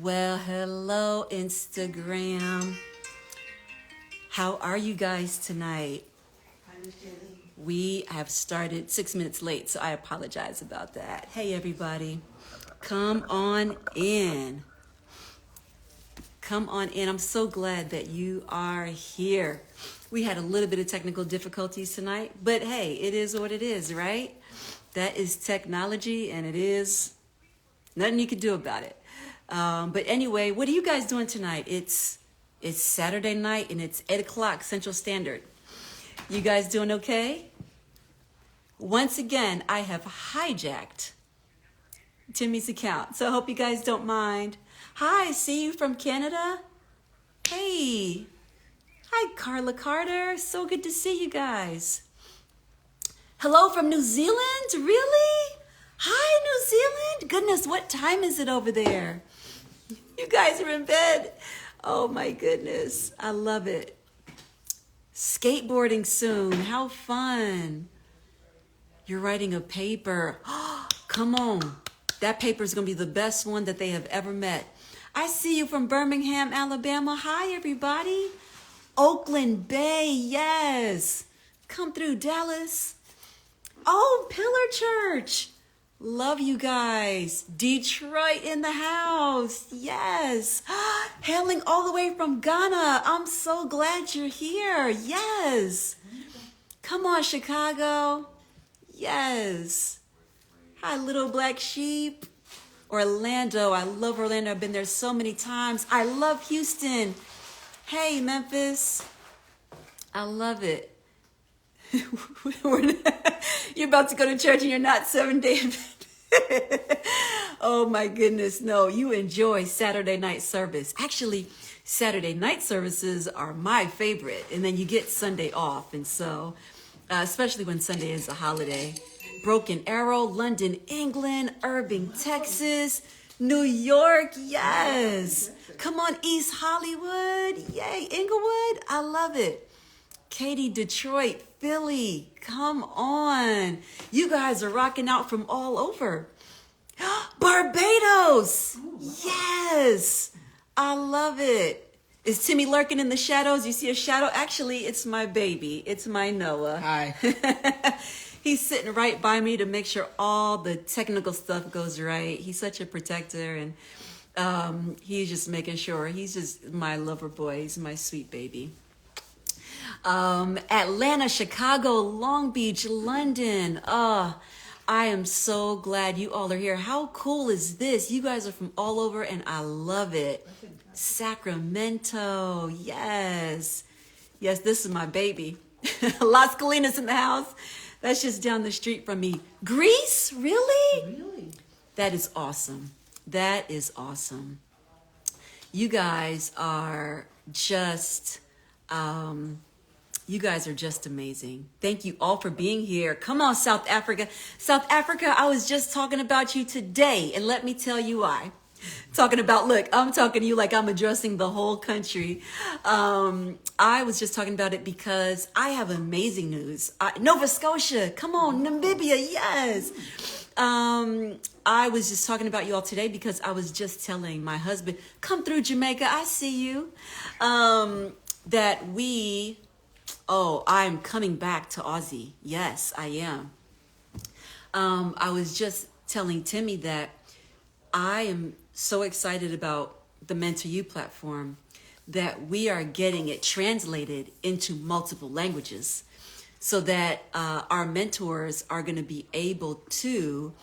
Well, hello, Instagram. How are you guys tonight? We have started 6 minutes late, so I apologize about that. Hey, everybody. Come on in. Come on in. I'm so glad that you are here. We had a little bit of technical difficulties tonight, but hey, it is what it is, right? That is technology, and it is nothing you can do about it. But anyway, what are you guys doing tonight? It's Saturday night, and it's 8 o'clock Central Standard. You guys doing okay? Once again, I have hijacked Timmy's account, so I hope you guys don't mind. Hi, see you from Canada. Hey. Hi, Carla Carter. So good to see you guys. Hello from New Zealand? Really? Hi, New Zealand. Goodness, what time is it over there? You guys are in bed. Oh, my goodness. I love it. Skateboarding soon. How fun. You're writing a paper. Come on. That paper is going to be the best one that they have ever met. I see you from Birmingham, Alabama. Hi, everybody. Oakland Bay, yes. Come through, Dallas. Oh, Pillar Church. Love you guys. Detroit in the house. Yes. Hailing all the way from Ghana. I'm so glad you're here. Yes. Come on, Chicago. Yes. Hi, Little Black Sheep. Orlando. I love Orlando. I've been there so many times. I love Houston. Hey, Memphis. I love it. You're about to go to church and you're not 7-day Adventist. Oh my goodness. No, you enjoy Saturday night service. Actually, Saturday night services are my favorite. And then you get Sunday off. And so, especially when Sunday is a holiday. Broken Arrow, London, England, Irving, Texas, New York. Yes. Come on, East Hollywood. Yay. Inglewood. I love it. Katy, Detroit, Philly, come on. You guys are rocking out from all over. Barbados. Yes. I love it. Is Timmy lurking in the shadows? You see a shadow? Actually, it's my baby. It's my Noah. Hi. He's sitting right by me to make sure all the technical stuff goes right. He's such a protector, and he's just making sure. He's just my lover boy. He's my sweet baby. Atlanta, Chicago, Long Beach, London. I am so glad you all are here. How cool is this? You guys are from all over and I love it. Sacramento. Yes. Yes, this is my baby. Las Colinas in the house. That's just down the street from me. Greece? Really? Really? That is awesome. That is awesome. You guys are just... you guys are just amazing. Thank you all for being here. Come on, South Africa. South Africa, I was just talking about you today, and let me tell you why. Look, I'm talking to you like I'm addressing the whole country. I was just talking about it because I have amazing news. Nova Scotia, come on, Namibia, yes. I was just talking about you all today because I was just telling my husband, come through Jamaica, I see you, that I'm coming back to Aussie. Yes, I am. I was just telling Timmy that I am so excited about the Mentor You platform that we are getting it translated into multiple languages so that our mentors are going to be able to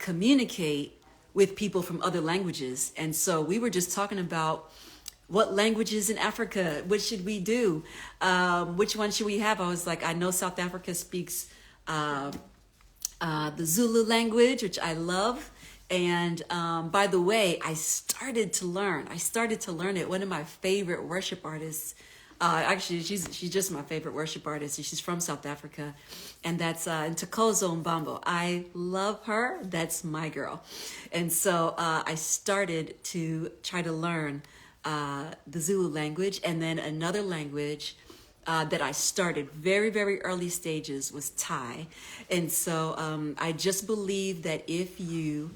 communicate with people from other languages. And so we were just talking about what languages in Africa? What should we do? Which one should we have? I was like, I know South Africa speaks the Zulu language, which I love. And by the way, I started to learn it. One of my favorite worship artists, actually, she's just my favorite worship artist. She's from South Africa. And that's Ntokozo Mbambo. I love her. That's my girl. And so I started to try to learn the Zulu language, and then another language that I started very, very early stages was Thai. And so I just believe that if you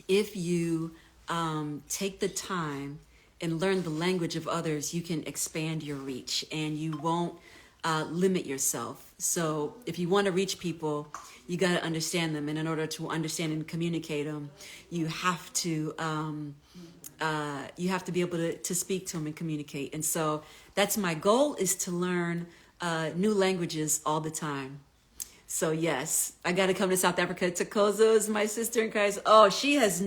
if you take the time and learn the language of others, you can expand your reach and you won't limit yourself. So if you want to reach people, you got to understand them. And in order to understand and communicate them, you have to be able to speak to them and communicate. And so that's my goal, is to learn new languages all the time. So yes, I got to come to South Africa. Takozo is my sister in Christ. Oh, she does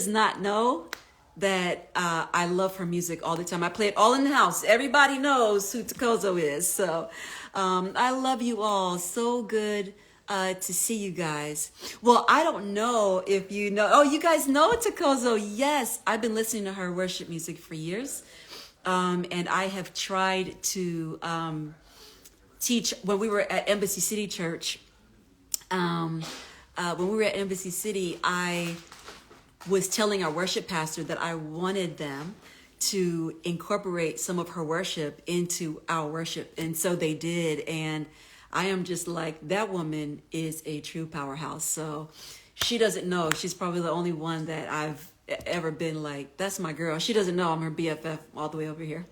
not know that I love her music all the time. I play it all in the house. Everybody knows who Takozo is. So I love you all. So good to see you guys. Well, I don't know if you know. Oh, you guys know Takozo. Yes, I've been listening to her worship music for years. And I have tried to teach. When we were at Embassy City Church, when we were at Embassy City, I was telling our worship pastor that I wanted them to incorporate some of her worship into our worship. And so they did. And I am just like, that woman is a true powerhouse. So she doesn't know. She's probably the only one that I've ever been like, that's my girl. She doesn't know I'm her BFF all the way over here.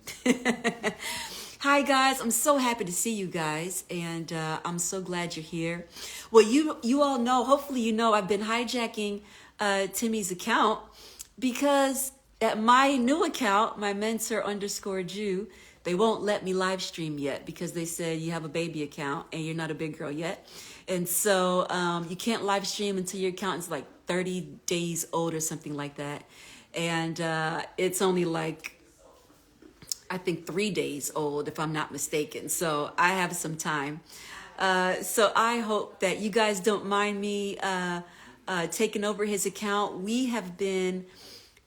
Hi guys, I'm so happy to see you guys, and I'm so glad you're here. Well, you all know, hopefully you know, I've been hijacking Timmy's account, because at my new account, my mentor_Jew, they won't let me live stream yet because they said you have a baby account and you're not a big girl yet. And so you can't live stream until your account is like 30 days old or something like that. And it's only like, I think 3 days old, if I'm not mistaken. So I have some time. So I hope that you guys don't mind me taking over his account. We have been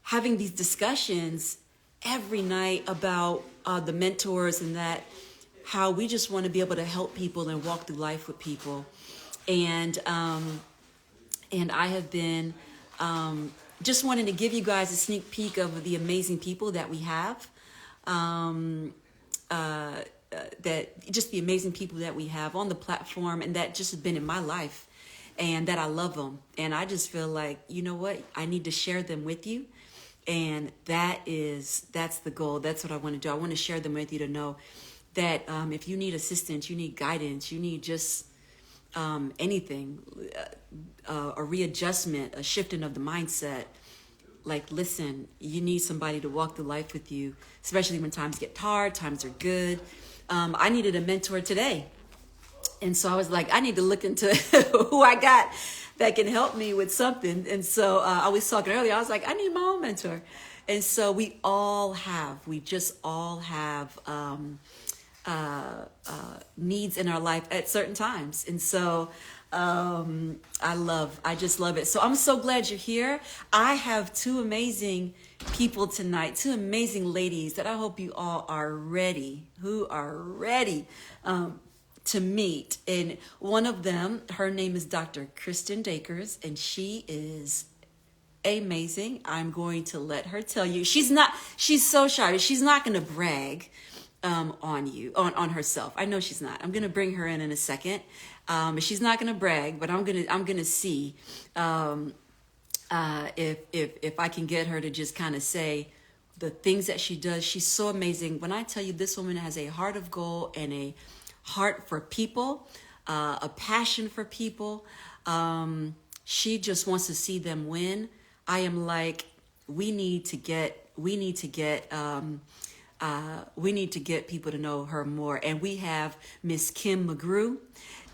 having these discussions every night about the mentors, and that how we just want to be able to help people and walk through life with people. And I have been just wanting to give you guys a sneak peek of the amazing people that we have. That just the amazing people that we have on the platform, and that just have been in my life, and that I love them. And I just feel like, you know what, I need to share them with you. And that's the goal. That's what I want to do. I want to share them with you to know that if you need assistance, you need guidance, you need just anything, a readjustment, a shifting of the mindset. Like, listen, you need somebody to walk through life with you, especially when times get hard, times are good. I needed a mentor today. And so I was like, I need to look into who I got that can help me with something. And so I was talking earlier, I was like, I need my own mentor. And so we just all have needs in our life at certain times. And so I just love it. So I'm so glad you're here. I have two amazing people tonight, two amazing ladies that I hope you all are ready, to meet. And one of them, her name is Dr. Kristen Dacres, and she is amazing. I'm going to let her tell you. She's so shy. She's not going to brag on herself. I know she's not. I'm going to bring her in a second. She's not going to brag, but I'm going to see if I can get her to just kind of say the things that she does. She's so amazing. When I tell you, this woman has a heart of gold and a heart for people, a passion for people. She just wants to see them win. I am like, we need to get people to know her more. And we have Miss Kim McGrew,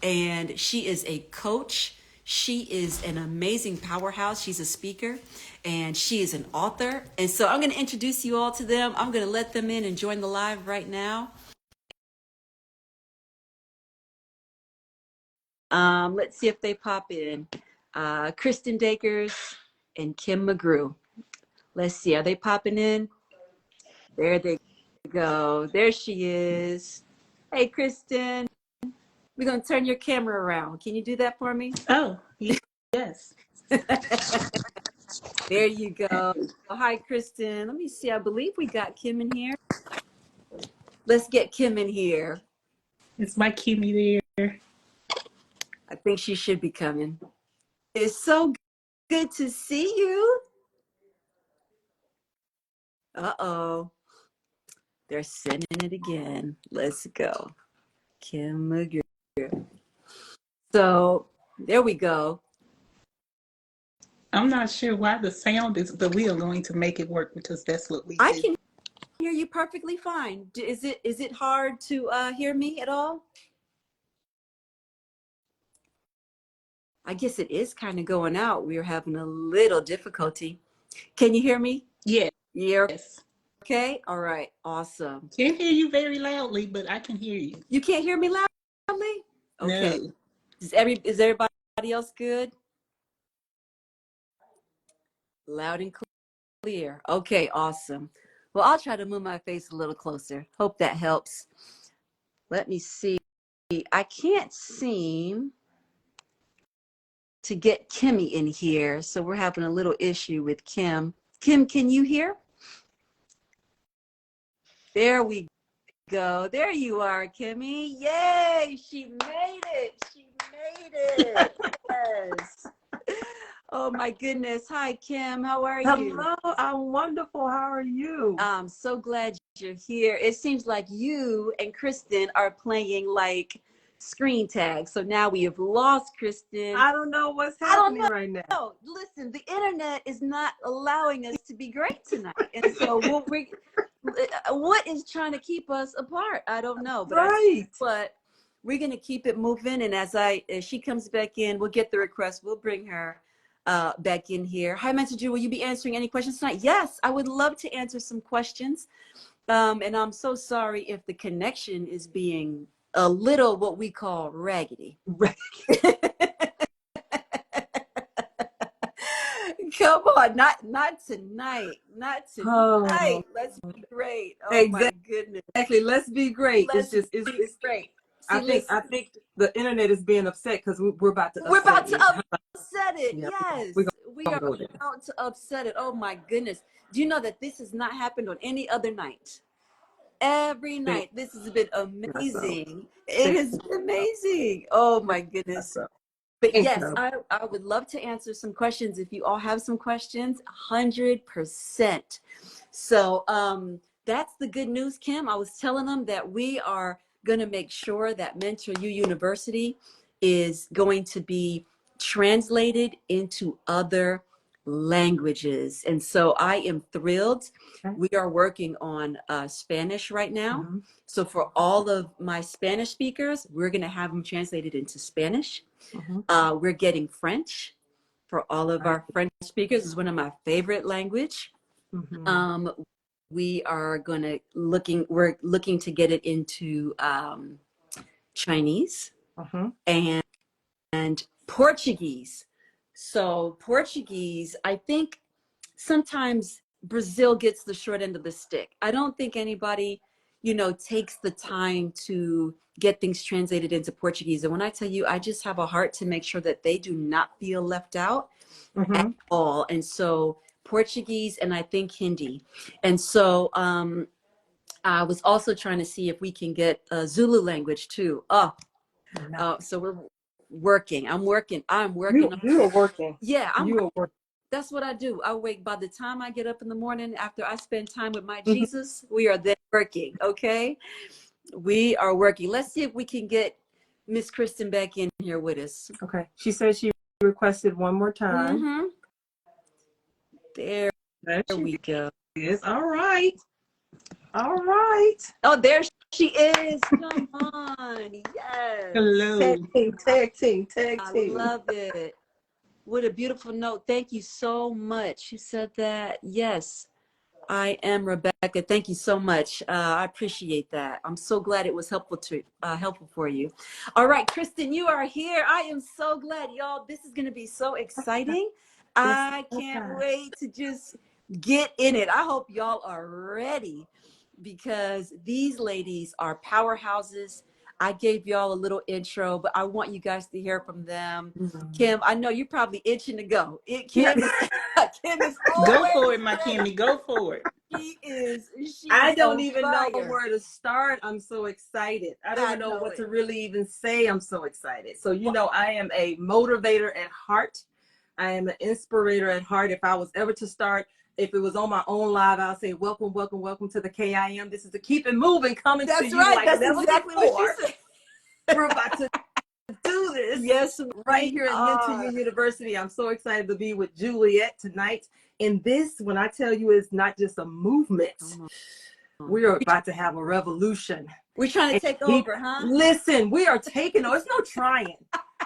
and she is a coach. She is an amazing powerhouse. She's a speaker, and she is an author. And so I'm going to introduce you all to them. I'm going to let them in and join the live right now. Let's see if they pop in. Kristen Dacres and Kim McGrew. Let's see, are they popping in? There they go. There she is. Hey, Kristen. We're going to turn your camera around. Can you do that for me? Oh, yes. There you go. Hi, Kristen. Let me see. I believe we got Kim in here. Let's get Kim in here. Is my Kimmy there? I think she should be coming. It's so Good to see you. Uh-oh. They're sending it again. Let's go. Kim McGrew. So there we go. I'm not sure why the sound is, but we are going to make it work because that's what we I do. can hear you perfectly fine. Is it hard to hear me at all? I guess it is kind of going out. We're having a little difficulty. Can you hear me? Yes. Yeah. Okay. All right. Awesome. Can't hear you very loudly, but I can hear you. You can't hear me loudly? Okay. No. Is everybody else good? Loud and clear. Okay, awesome. Well, I'll try to move my face a little closer. Hope that helps. Let me see. I can't seem to get Kimmy in here, so we're having a little issue with Kim. Kim, can you hear? There we go. There you are, Kimmy. Yay! She made it. She made it. Yes. Oh my goodness. Hi, Kim. How are you? Hello, I'm wonderful. How are you? I'm so glad you're here. It seems like you and Kristen are playing like screen tag. So now we have lost Kristen. I don't know what's happening right now. No, listen, the internet is not allowing us to be great tonight. And so what is trying to keep us apart? I don't know. But but we're going to keep it moving. And as she comes back in, we'll get the request. We'll bring her back in here. Hi, Messenger. Will you be answering any questions tonight? Yes, I would love to answer some questions. And I'm so sorry if the connection is being a little what we call raggedy. Come on, not tonight. Not tonight. Oh. Let's be great. Oh exactly. My goodness. Exactly. Let's be great. It's great. See, I think the internet is being upset because we're about to upset it. Yeah, yes. We are about to upset it. Oh my goodness. Do you know that this has not happened on any other night? Every night. This has been amazing. It has been amazing. Oh my goodness. But yes, I would love to answer some questions. If you all have some questions, 100%. So that's the good news, Kim. I was telling them that we are going to make sure that Mentor U University is going to be translated into other languages. And so I am thrilled. We are working on Spanish right now. Mm-hmm. So for all of my Spanish speakers, we're going to have them translated into Spanish. Mm-hmm. We're getting French for all of our French speakers. It's one of my favorite language. Mm-hmm. We are we're looking to get it into Chinese and Portuguese. So Portuguese, I think sometimes Brazil gets the short end of the stick. I don't think anybody, takes the time to get things translated into Portuguese. And when I tell you, I just have a heart to make sure that they do not feel left out at all. And so Portuguese and I think Hindi. And so I was also trying to see if we can get Zulu language too. So we're working. I'm working. You are working. Yeah, you are working. That's what I do. I wake by the time I get up in the morning after I spend time with my Jesus, we are then working. Okay. We are working. Let's see if we can get Miss Kristen back in here with us. Okay. She said she requested one more time. Mm-hmm. There we go. Yes. All right. All right. Oh, there she is. Come on. Yes. Hello. Tag team. I love it. What a beautiful note. Thank you so much. You said that. Yes, I am Rebecca. Thank you so much. I appreciate that. I'm so glad it was helpful for you. All right, Kristen, you are here. I am so glad, y'all. This is going to be so exciting. I can't wait to just get in it. I hope y'all are ready because these ladies are powerhouses. I gave y'all a little intro, but I want you guys to hear from them. Mm-hmm. Kim, I know you're probably itching to go. Kim is go for it, my Kimmy. Go for it. She is I don't even know where to start. I'm so excited. I don't know what to really even say. I'm so excited. So, I am a motivator at heart. I am an inspirator at heart. If I was ever to start, if it was on my own live, I'll say, welcome, welcome, welcome to the KIM. This is the Keep It Moving coming to you right. like That's never exactly before. what she said. We're about to do this Yes, right here at Mentor are. You University. I'm so excited to be with Juliet tonight. And this, when I tell you, is not just a movement. We are about to have a revolution. We're trying to take over, huh? Listen, we are taking over. It's no trying.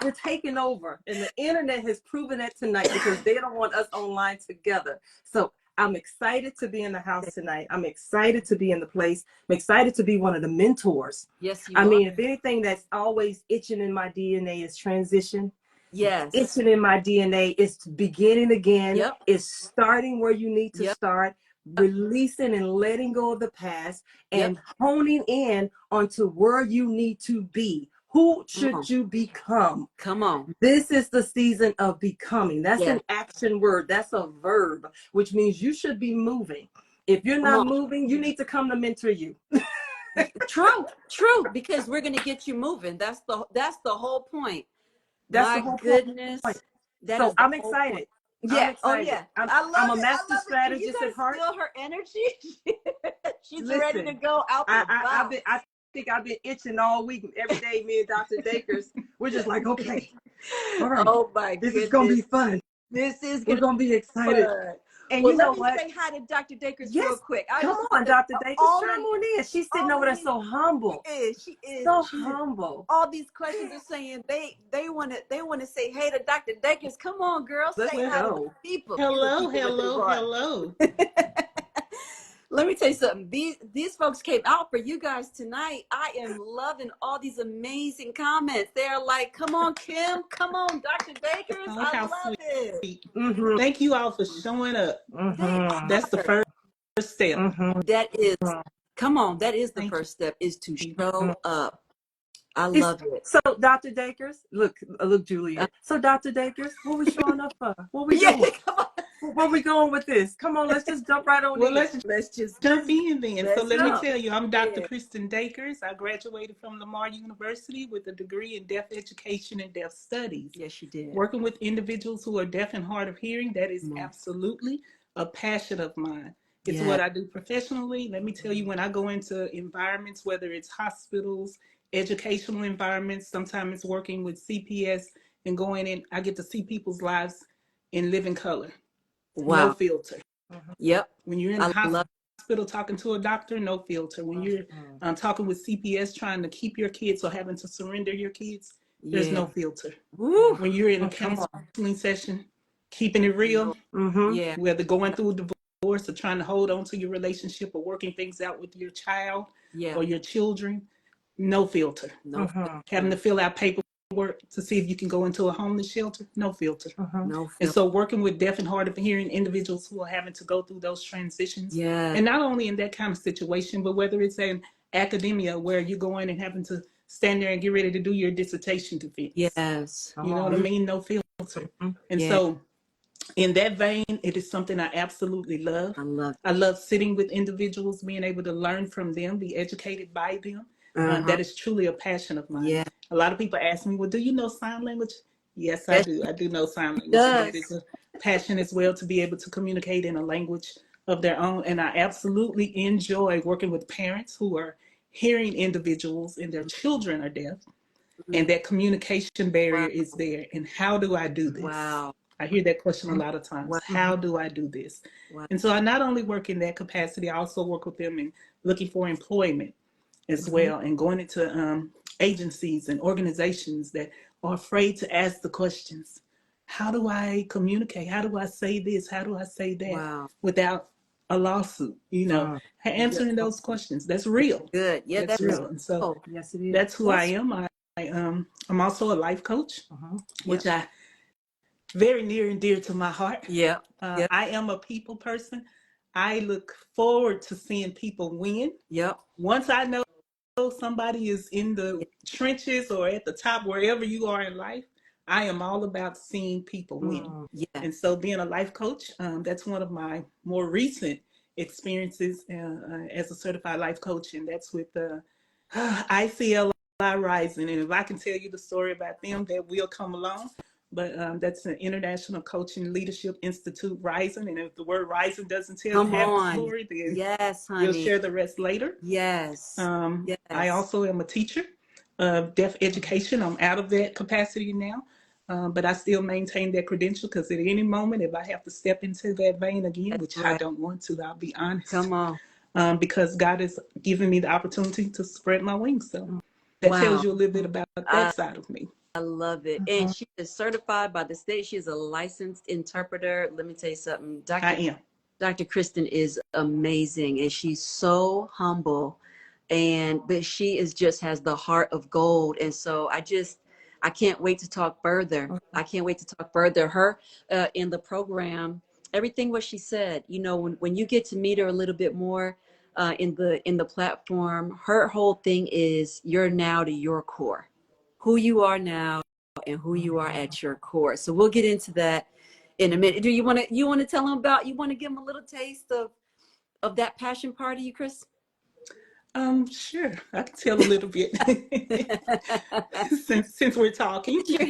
We're taking over. And the internet has proven that tonight because they don't want us online together. So I'm excited to be in the house tonight. I'm excited to be in the place. I'm excited to be one of the mentors. Yes, you I are. mean, if anything that's always itching in my DNA is transition. Yes. Itching in my DNA is beginning again. Yep. It's starting where you need to Yep. start, releasing and letting go of the past, and Yep. honing in onto where you need to be. Who should you become? Come on. This is the season of becoming. That's Yeah. an action word. That's a verb, which means you should be moving. If you're not moving, you need to come to Mentor You. True, because we're going to get you moving. That's the whole point. That's My the whole goodness. point. That So is the I'm whole excited. point. I'm Yeah. Oh, excited. yeah. I'm a master I love it. strategist You at heart. guys feel her energy? She's Listen, ready to go out the box. I think I've been itching all week. Every day, me and Dr. Dacres, we're just like, okay, all right. Oh my This goodness. is gonna be fun. This is We're gonna be excited. fun. And Well, you know let me what? say hi to Dr. Dacres Yes. real quick. Come on, Dr. Dacres. Chime on in. She's sitting over there so humble. She is. So humble. All these questions are saying they want to say hey to Dr. Dacres. Come on, girl, Let's say hi to go. the people. Hello, Give the people what they hello, want. hello. Let me tell you something. These folks came out for you guys tonight. I am loving all these amazing comments. They're like, "Come on, Kim. Come on, Dr. Dacres. Oh, I how love it." sweet. Mm-hmm. Thank you all for showing up. Mm-hmm. That's the first step. Mm-hmm. That is, come on. That is the Thank first step, is to you. show up. I love it. So, Dr. Dacres, look, Juliet. So, Dr. Dacres, what we showing up for? What we Yeah, doing? come on. Where we going with this? Come on, let's just jump right on Well, in. let's just jump in then. So let me go. tell you, I'm Dr. Yeah. Kristen Dacres. I graduated from Lamar University with a degree in deaf education and deaf studies. Yes, you did. Working with individuals who are deaf and hard of hearing, that is absolutely a passion of mine. It's what I do professionally. Let me tell you, when I go into environments, whether it's hospitals, educational environments, sometimes it's working with CPS and going in, I get to see people's lives in living color. Wow. No filter. Yep. When you're in a hospital talking to a doctor, no filter. When you're talking with CPS trying to keep your kids or having to surrender your kids, there's no filter. Woo. When you're in a counseling session, keeping it real, Yeah. whether going through a divorce or trying to hold on to your relationship or working things out with your child or your children, no filter. No. Having to fill out paperwork to see if you can go into a homeless shelter, no filter. No filter. And so working with deaf and hard of hearing individuals who are having to go through those transitions, Yeah. and not only in that kind of situation, but whether it's in academia where you're going and having to stand there and get ready to do your dissertation defense. Yes. You know what I mean? No filter. And so in that vein, it is something I absolutely love. I love sitting with individuals, being able to learn from them, be educated by them. That is truly a passion of mine. Yeah. A lot of people ask me, well, do you know sign language? Yes, I do. I do know sign language. Does. But it's a passion as well to be able to communicate in a language of their own. And I absolutely enjoy working with parents who are hearing individuals and their children are deaf. And that communication barrier is there. And how do I do this? Wow. I hear that question a lot of times. Wow. How do I do this? Wow. And so I not only work in that capacity, I also work with them in looking for employment as well, and going into agencies and organizations that are afraid to ask the questions. How do I communicate? How do I say this? How do I say that without a lawsuit? You know, answering those questions. That's real. Good. Yeah, that's real. And so yes, it is. That's who I am. I'm also a life coach, which I very near and dear to my heart. Yeah. I am a people person. I look forward to seeing people win. Yep. Once I know somebody is in the trenches or at the top, wherever you are in life, I am all about seeing people win. Yeah. And so being a life coach, that's one of my more recent experiences as a certified life coach. And that's with ICLI Rising. And if I can tell you the story about them, that will come along. but that's an International Coaching Leadership Institute, Rising. And if the word Rising doesn't tell you Come half the on. story, then Yes, we'll honey. share the rest later. Yes. I Yes. also am a teacher of deaf education. I'm out of that capacity now, but I still maintain that credential because at any moment, if I have to step into that vein again, That's which I right. don't want to, I'll be honest, Come on. because God has given me the opportunity to spread my wings. So that tells Wow. you a little bit about that side of me. I love it. And she is certified by the state. She is a licensed interpreter. Let me tell you something. I am. Dr. Kristen is amazing, and she's so humble, but she is just has the heart of gold. And so I can't wait to talk further. I can't wait to talk further. Her in the program, everything what she said, you know, when you get to meet her a little bit more in the platform, her whole thing is you're now to your core, who you are now and who you are at your core. So we'll get into that in a minute. Do you want to tell them about, you want to give them a little taste of that passion part of you, Chris? Sure, I can tell a little bit since we're talking. You're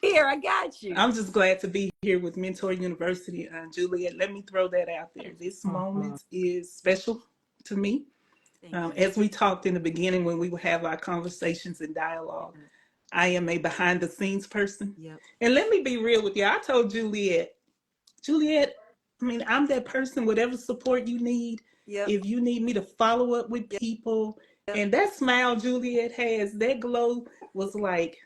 here. I got you. I'm just glad to be here with Mentor University. Juliet, let me throw that out there. This moment is special to me. As we talked in the beginning when we would have our conversations and dialogue, I am a behind the scenes person. Yep. And let me be real with you. I told Juliet, I mean, I'm that person, whatever support you need. Yep. If you need me to follow up with people, and that smile Juliet has, that glow was like,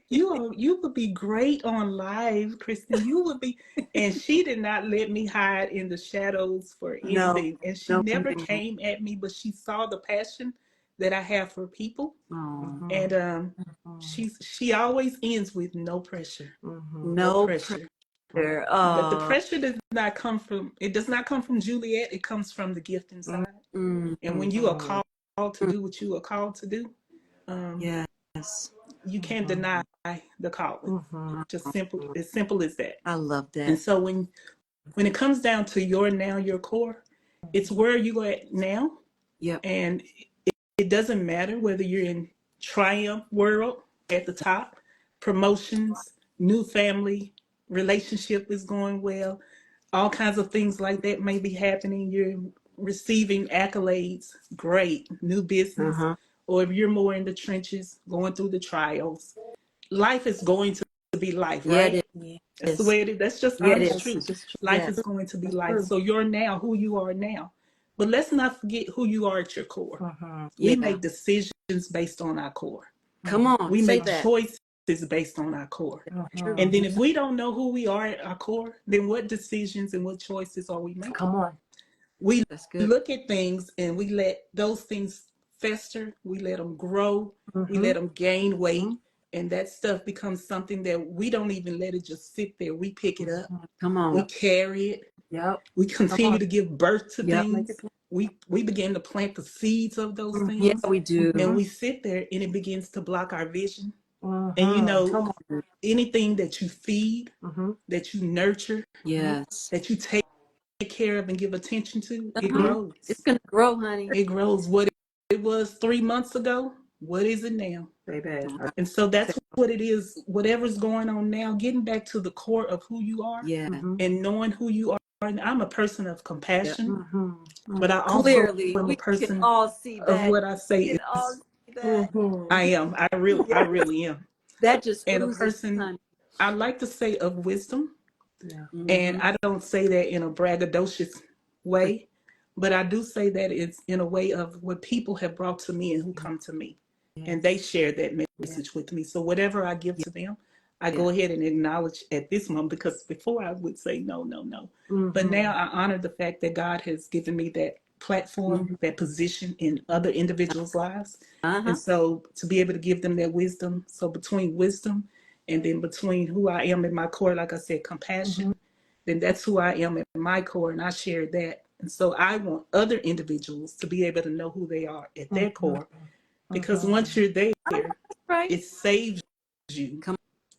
you would be great on live, Kristen. You would be. And she did not let me hide in the shadows for anything. And she never came at me, but she saw the passion that I have for people. And she always ends with no pressure. No pressure. But the pressure does not come from Juliet. It comes from the gift inside. And when you are called to do what you are called to do, yes, you can't deny the calling. Just as simple as that. I love that. And so when it comes down to your core, it's where you are at now. Yep. And it doesn't matter whether you're in triumph world at the top, promotions, new family, relationship is going well, all kinds of things like that may be happening. You're receiving accolades, great, new business, or if you're more in the trenches, going through the trials, life is going to be life, right? That's the way it is. That's just honest truth. Life is going to be life. So you're now who you are now. But let's not forget who you are at your core. We make decisions based on our core. Come on. We make choices based on our core. And then if we don't know who we are at our core, then what decisions and what choices are we making? Come on. We look at things and we let those things fester. We let them grow. We let them gain weight. And that stuff becomes something that we don't even let it just sit there. We pick it up. Come on. We carry it. We continue to give birth to things. We begin to plant the seeds of those things. Yeah, we do. And we sit there and it begins to block our vision. And you know, anything that you feed, that you nurture, that you take care of and give attention to, it grows. It's going to grow, honey. It grows. What it was 3 months ago, what is it now? Baby. And so that's what it is. Whatever's going on now, getting back to the core of who you are and knowing who you are. And I'm a person of compassion, but I also am a person of what I say is. I am. I really am. That just and a person, I like to say, of wisdom. And I don't say that in a braggadocious way, but I do say that it's in a way of what people have brought to me and who come to me. And they share that message with me. So whatever I give to them, I go ahead and acknowledge at this moment, because before I would say no. But now I honor the fact that God has given me that platform, that position in other individuals' lives. And so to be able to give them that wisdom. So between wisdom and then between who I am in my core, like I said, compassion, then that's who I am at my core. And I share that. And so I want other individuals to be able to know who they are at their core. Because once you're there, it saves you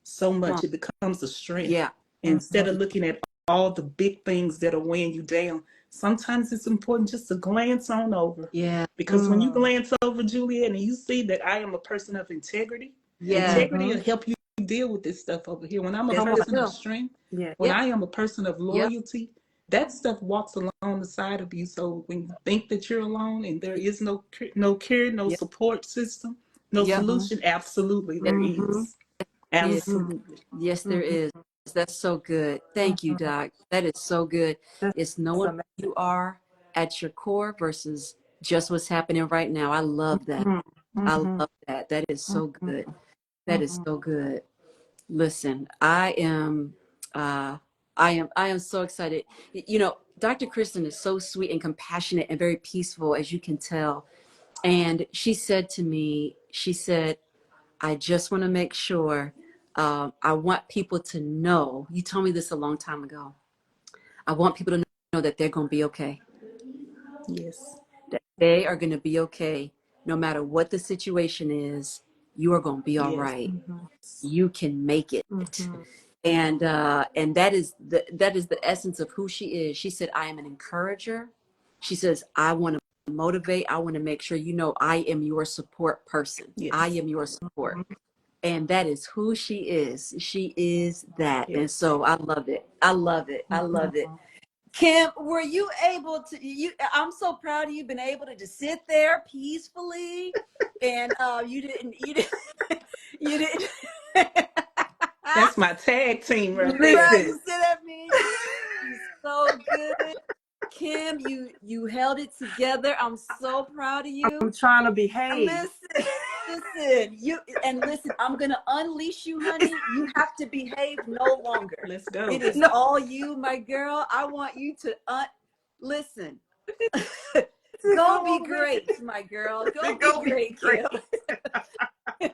so much. It becomes a strength. Instead of looking at all the big things that are weighing you down, sometimes it's important just to glance on over. Because when you glance over, Juliet, and you see that I am a person of integrity, integrity will help you deal with this stuff over here. When I'm a That's Come how on. I person of feel. strength, Yeah. when Yep. I am a person of Yep. loyalty, that stuff walks along the side of you. So when you think that you're alone and there is no cure, no Yep. support system, no Yep. solution, absolutely there Mm-hmm. is. Is. Mm-hmm. Absolutely. Yes, there Mm-hmm. is. That's so good. Thank you, Mm-hmm. Doc. That is so good. That's It's knowing amazing. who you are at your core versus just what's happening right now. I love that. I Mm-hmm. love that. That is so Mm-hmm. good. That is Mm-hmm. so good. Listen, I am so excited. You know, Dr. Kristen is so sweet and compassionate and very peaceful, as you can tell. And she said to me, she said, I just want to make sure, I want people to know, you told me this a long time ago. I want people to know that they're going to be okay, Yes. that they are going to be okay. No matter what the situation is, you are going to be all Yes. right. Mm-hmm. You can make it. Mm-hmm. And that is the essence of who she is. She said, I am an encourager. She says, I want to motivate. I want to make sure you know I am your support person. I Yes. am your support. And that is who she is. She is that. And Yes. so I love it. I love it. I love it. Kim, were you able to I'm so proud of you, been able to just sit there peacefully, and you didn't you didn't That's my tag team right there. right, Listen, you see that, man? She's so good. Kim, you held it together. I'm so proud of I'm you. trying to behave. Listen, I'm gonna unleash you, honey. You have to behave no longer. Let's It go. is No, all you, my girl. I want you to listen. to Go go be over there. great, my girl. To Go be go be great, great. Kim.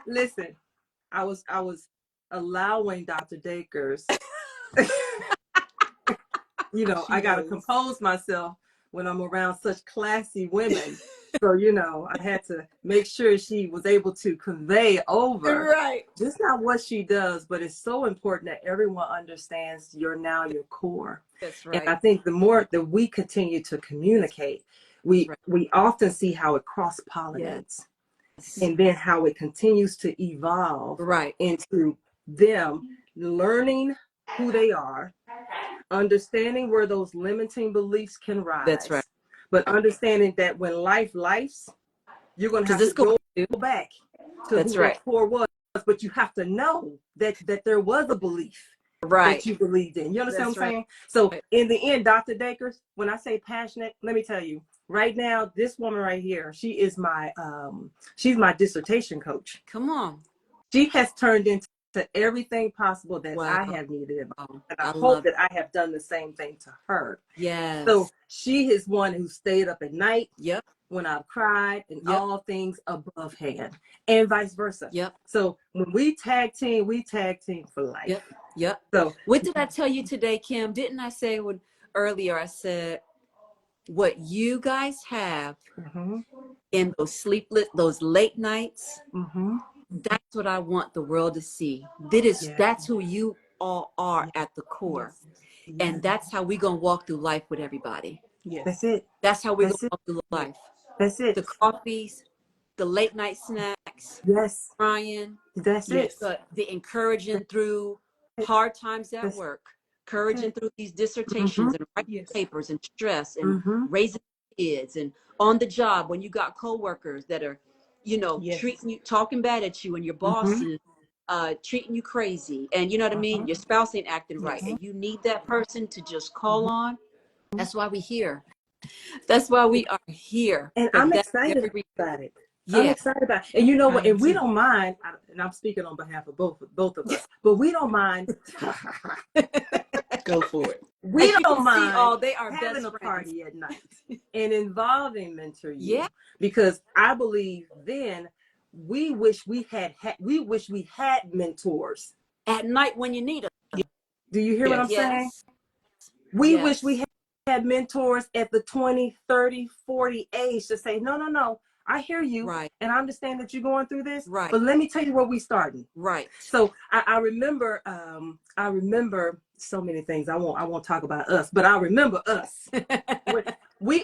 Listen, I was allowing Dr. Dacres. I She got to knows. compose myself when I'm around such classy women. So, I had to make sure she was able to convey over Right. just not what she does, but it's so important that everyone understands your core. That's And I right. think the more that we continue to communicate, That's we right. we often see how it cross Yes. pollinates and then how it continues to evolve Right. into them learning who they are, understanding where those limiting beliefs can That's right. rise, but understanding that when life lifes, you're going to Because have this to going go to back to who that's that right. core was, but you have to know that there was a belief that Right. you believed in. You understand That's what I'm right. saying? So in the end, Dr. Dacres, when I say passionate, let me tell you, right now, this woman right here, she's my dissertation coach. Come on. She has turned into everything possible that Wow. I have needed in my life. And I I hope love that I have done the same thing to her. So yes. she is one who stayed up at night Yep. when I've cried and Yep. all things above hand, and vice versa. Yep. So when we tag team for life. Yep. Yep. So What did I tell you today, Kim? Didn't I say when earlier I said what you guys have mhm, in those late nights? mhm, That's what I want the world to see. yeah, That's who you all are yeah, at the core. Yes. yeah. And that's how we're gonna walk through life with everybody. That's Yes. it. That's how we're gonna That's it. walk through Yes. life. That's it. The coffees, the late night snacks, Yes. crying, That's it. Yes. the encouraging That's through it. hard times at That's work, encouraging it. through these Mhm, dissertations and writing Yes. papers and stress and mhm. raising kids and on the job when you got coworkers that are, Yes. treating you, talking bad at you, and your boss Mhm, is treating you crazy, and you know what I mean. mhm, Your spouse ain't acting right, Yes. mhm, and you need that person to just call mhm. on. That's why we're here. That's why we are here And for I'm that excited very reason. about it. I'm Yeah. excited about it. And you know I what? am And we too. don't mind, and I'm speaking on behalf of both of us, but we don't mind. Go for it. We As you can don't see, mind all they are having best a friends. party at night and involving Mentor Yeah. You, because I believe then we wish we had mentors. At night when you need them. Do you hear what I'm Yes. saying? Yes. We wish we Yes. had mentors at the 20, 30, 40 age to say, no, no, no, I hear you. Right. And I understand that you're going through this, Right. but let me tell you where we starting. Right. So I remember so many things. I won't talk about us, but I remember us. We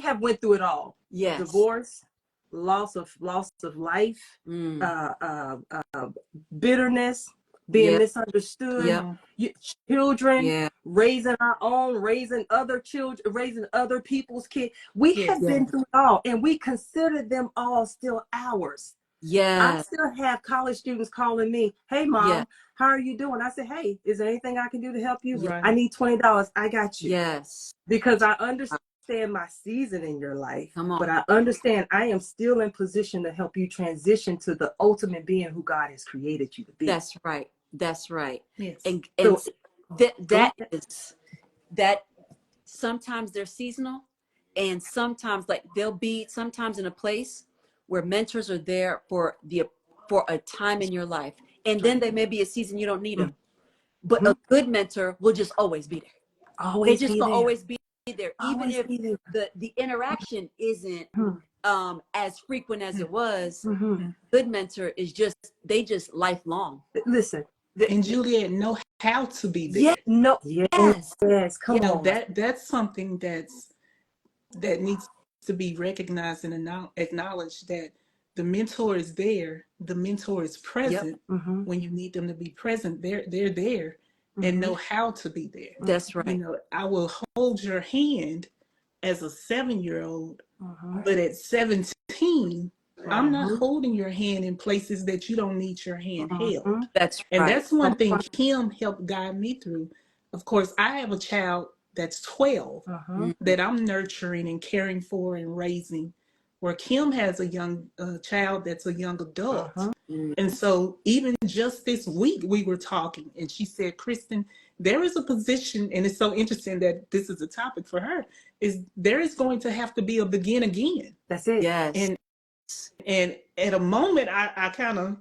have went through it all. Yes. Divorce, loss of life, Mm. bitterness, being Yeah. misunderstood, Yep. on. children, Yeah. raising our own, raising other children, raising other people's kids. We Yes. have been through it all, and we consider them all still ours. I Yeah. still have college students calling me, "Hey, mom, Yeah. how are you doing?" I say, "Hey, is there anything I can do to help you? Right. I need $20. I got you." Yes. Because I understand my season in your life, Come on. but I understand I am still in position to help you transition to the ultimate being who God has created you to be. That's right. That's right. Yes. And So, that is that sometimes they're seasonal, and sometimes like they'll be sometimes in a place where mentors are there for a time in your life, and then they may be a season you don't need them, but a good mentor will just always be there. They always just be gonna there. always be there, even Always if be there. the interaction isn't as frequent as it was. Mm-hmm. Good mentor is just they just lifelong. Listen, And Juliet know how to be Yes. there. no, yes, come on. That's something that needs to be recognized and acknowledged, that the mentor is there, the mentor is Yep. present Mm-hmm. when you need them to be present. They're there and know how to be there. That's You right. know, I will hold your hand as a 7-year-old, Mm-hmm. but at 17, I'm not Mm-hmm. holding your hand in places that you don't need your hand Mm-hmm. held. That's And right. that's one Come thing on. Kim helped guide me through. Of course, I have a child that's 12 Mm-hmm. Mm. that I'm nurturing and caring for and raising, where Kim has a young child that's a young adult. Mm-hmm. Mm. And so, even just this week, we were talking, and she said, Kristen, there is a position, and it's so interesting that this is a topic for her, is there is going to have to be a begin again. That's it. Yes. And at a moment, I kind of,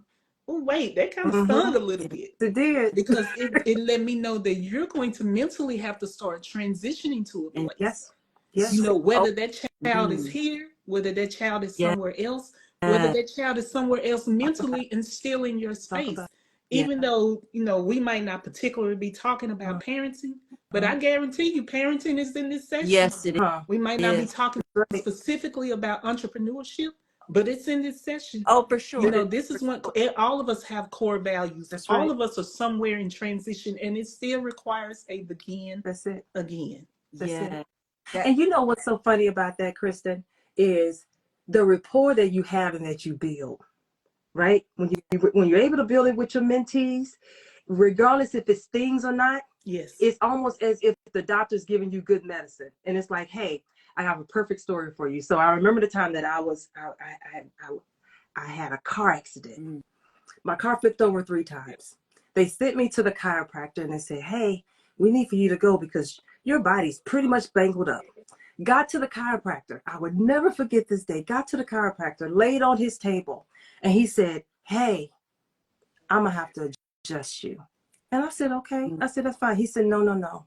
oh, wait, that kind of Mm-hmm. stung a little bit, It did. because it let me know that you're going to mentally have to start transitioning to a And place. Yes. You Yes. know, oh, whether that child is mm, here, whether that child is yeah. somewhere else, whether that child is somewhere else, Talk about mentally and still in your talk about space. Yeah. Even though, you know, we might not particularly be talking about parenting, but I Mm-hmm. guarantee you parenting is in this session. Yes, it Huh. We might not be is. talking Right. specifically about entrepreneurship, but it's in this session. Oh, for You sure. know, this is what all of us have: core values. That's All right. of us are somewhere in transition, and it still requires a begin That's it. again. That's it. Yeah. That, And you know what's so funny about that, Kristen, is the rapport that you have and that you build, right? When you're able to build it with your mentees, regardless if it stings or not, Yes. it's almost as if the doctor's giving you good medicine, and it's like, hey, I have a perfect story for you. So I remember the time that I had a car accident. mm, My car flipped over 3 times. They sent me to the chiropractor and they said, hey, we need for you to go because your body's pretty much bangled up. Got to the chiropractor. I would never forget this day. Got to the chiropractor, laid on his table, and he said, hey, I'm going to have to adjust you. And I said, okay. mm, I said, that's fine. He said, no.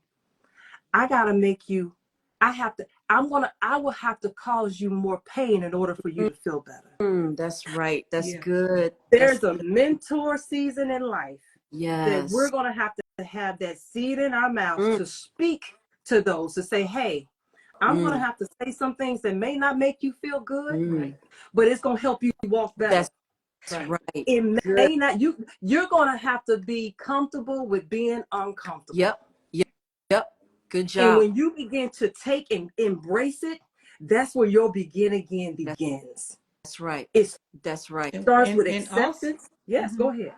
I got to make you, I will have to cause you more pain in order for you to feel better. that's right. That's Yeah. good. That's There's a good. mentor season in life that we're Yes. going to have that seed in our mouths Mm, to speak to those, to say, hey, I'm going to mm, have to say some things that may not make you feel good, mm. Right. but it's going to help you walk better. That's Right. right. It Good. may not, you're going to have to be comfortable with being uncomfortable. Yep. Yep. Yep. Good And job. when you begin to take and embrace it, that's where your begin again That's, begins. that's right. It That's right. starts with And also, acceptance. Yes, mhm. go ahead.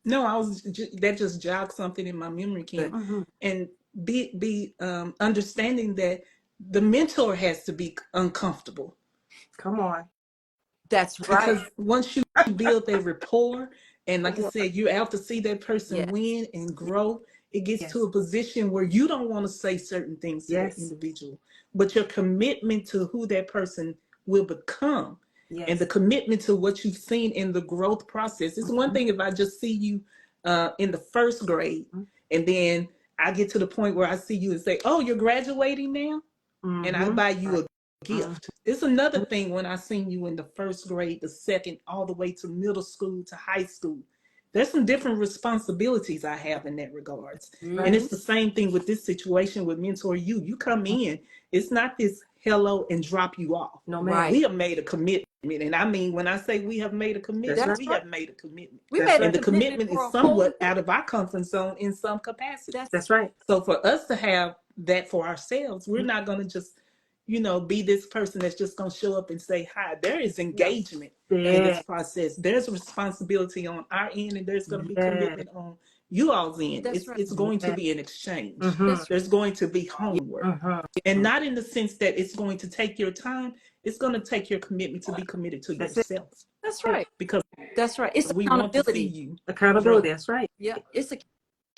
No, that just jogged something in my memory, Good. Kim, Mm-hmm. and be understanding that the mentor has to be uncomfortable, Come on. That's right. because once you build that rapport, and like I Come on. said, you're out to see that person Yeah. win and grow, it gets to Yes. a position where you don't want to say certain things to that Yes. individual, but your commitment to who that person will become, and the Yes. commitment to what you've seen in the growth process. It's one Mm-hmm. thing if I just see you in the first grade, and then I get to the point where I see you and say, oh, you're graduating now, and I Mm-hmm. buy you a Mm-hmm. gift. It's another thing when I seen you in the first grade, the second, all the way to middle school to high school. There's some different responsibilities I have in that regards. And Right. it's the same thing with this situation with Mentor You. You come in, it's not this hello and drop you off. No, ma'am. Right. We have made a commitment And I mean, when I say we have made a commitment, That's That's we right. have made a commitment. We That's made a And right. the commitment commitment for is a whole somewhat year. out of our comfort zone in some capacity. That's That's right. So for us to have that for ourselves, we're not going to just, be this person that's just going to show up and say hi. There is no. engagement in this Yeah. process. There's a responsibility on our end, and there's going to be Yeah. commitment on you all's end. That's right. It's going to Yeah. be an exchange. Mm-hmm. That's right. There's going to be homework. Mm-hmm. And not in the sense that it's going to take your time, it's going to take your commitment to be committed to That's it. yourself. That's Yeah. right. Because That's right. It's we want to see accountability. you Accountability. grow. That's right. Yeah, it's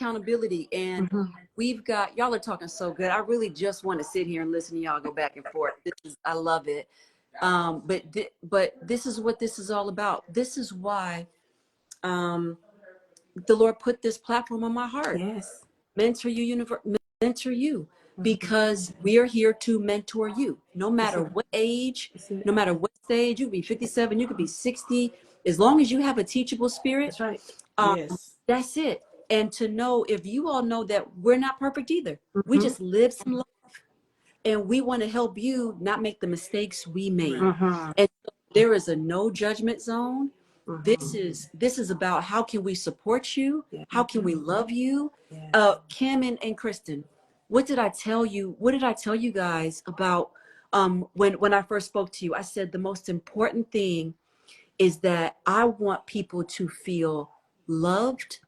accountability, and Mm-hmm. we've got y'all are talking so good. I really just want to sit here and listen to y'all go back and forth. I love it. But this is what this is all about. This is why um, the Lord put this platform on my heart. Yes. Mentor you, Mm-hmm. because we are here to mentor you, no That's matter it. what age, That's it. no matter what stage. You could be 57, you could be 60, as long as you have a teachable spirit. That's right. Um, Yes. that's it. And to know, if you all know that we're not perfect either, we Mm-hmm. just live some life, and we want to help you not make the mistakes we made. Mm-hmm. And so there is a no judgment zone. Mm-hmm. This is about how can we support you? Yeah. How can we love you? Yeah. Kim and Kristen, what did I tell you? What did I tell you guys about when I first spoke to you? I said the most important thing is that I want people to feel loved,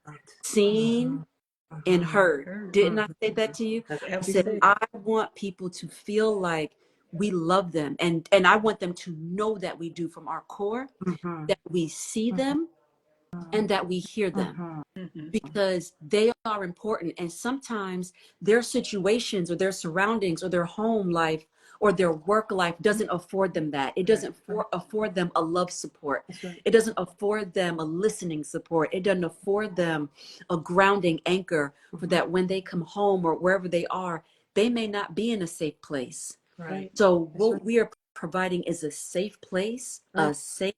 seen, and Mm-hmm. heard. Didn't I Mm-hmm. say that to you? That's I what you said said. I want people to feel like we love them, and I want them to know that we do from our core, Mm-hmm. that we see them and that we hear them, Mm-hmm. Mm-hmm. because they are important. And sometimes their situations or their surroundings or their home life or their work life doesn't afford them that. It doesn't afford them a love support. That's right. It doesn't afford them a listening support. It doesn't afford them a grounding anchor for that when they come home or wherever they are, they may not be in a safe place. Right. So That's right. what we are providing is a safe place, Right. a safe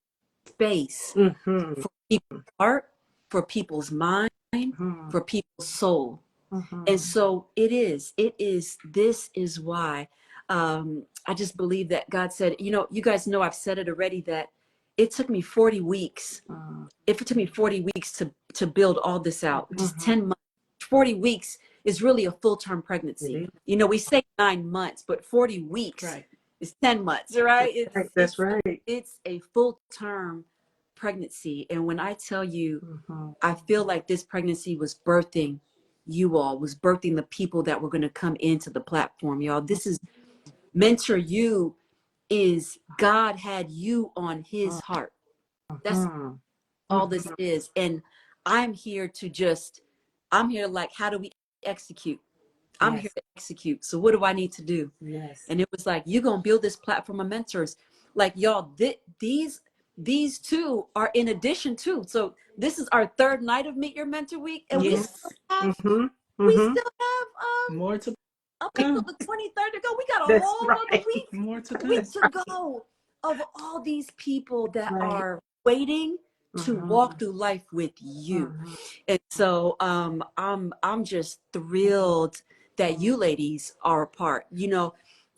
space Mm-hmm. for people's heart, for people's mind, Mm-hmm. for people's soul. Mm-hmm. And so this is why I just believe that God said, you guys know, I've said it already, that it took me 40 weeks. It took me 40 weeks to build all this out, which is Mm-hmm. 10 months. 40 weeks is really a full-term pregnancy. It is. We say 9 months, but 40 weeks Right. is 10 months, right? That's right. That's right. It's a full-term pregnancy. And when I tell you, Mm-hmm. I feel like this pregnancy was birthing was birthing the people that were going to come into the platform, y'all. This is Mentor You, is God had you on his heart. That's Mm-hmm. all this is. And I'm here like, how do we execute? I'm here Yes. to execute. So what do I need to do? Yes. And it was like, you're going to build this platform of mentors. Like, y'all, these two are in addition to. So this is our third night of Meet Your Mentor Week. And Yes. Mm-hmm. we Mm-hmm. still have More to a week till come. the 23rd to go. We got a That's whole other right. More to week come. That's to right. go, of all these people that Right. are waiting to Mm-hmm. walk through life with you. Mm-hmm. And so I'm just thrilled that you ladies are a part.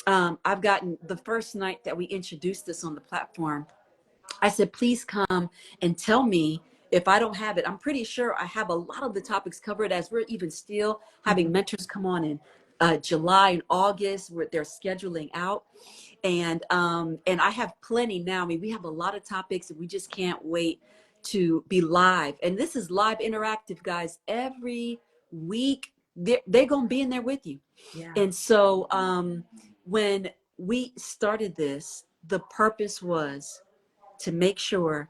I've gotten the first night that we introduced this on the platform, I said, please come and tell me if I don't have it. I'm pretty sure I have a lot of the topics covered, as we're even still having mentors come on in July and August, where they're scheduling out. And I have plenty now. I mean, we have a lot of topics, and we just can't wait to be live. And this is live interactive, guys. Every week, they're going to be in there with you. Yeah. And so when we started this, the purpose was to make sure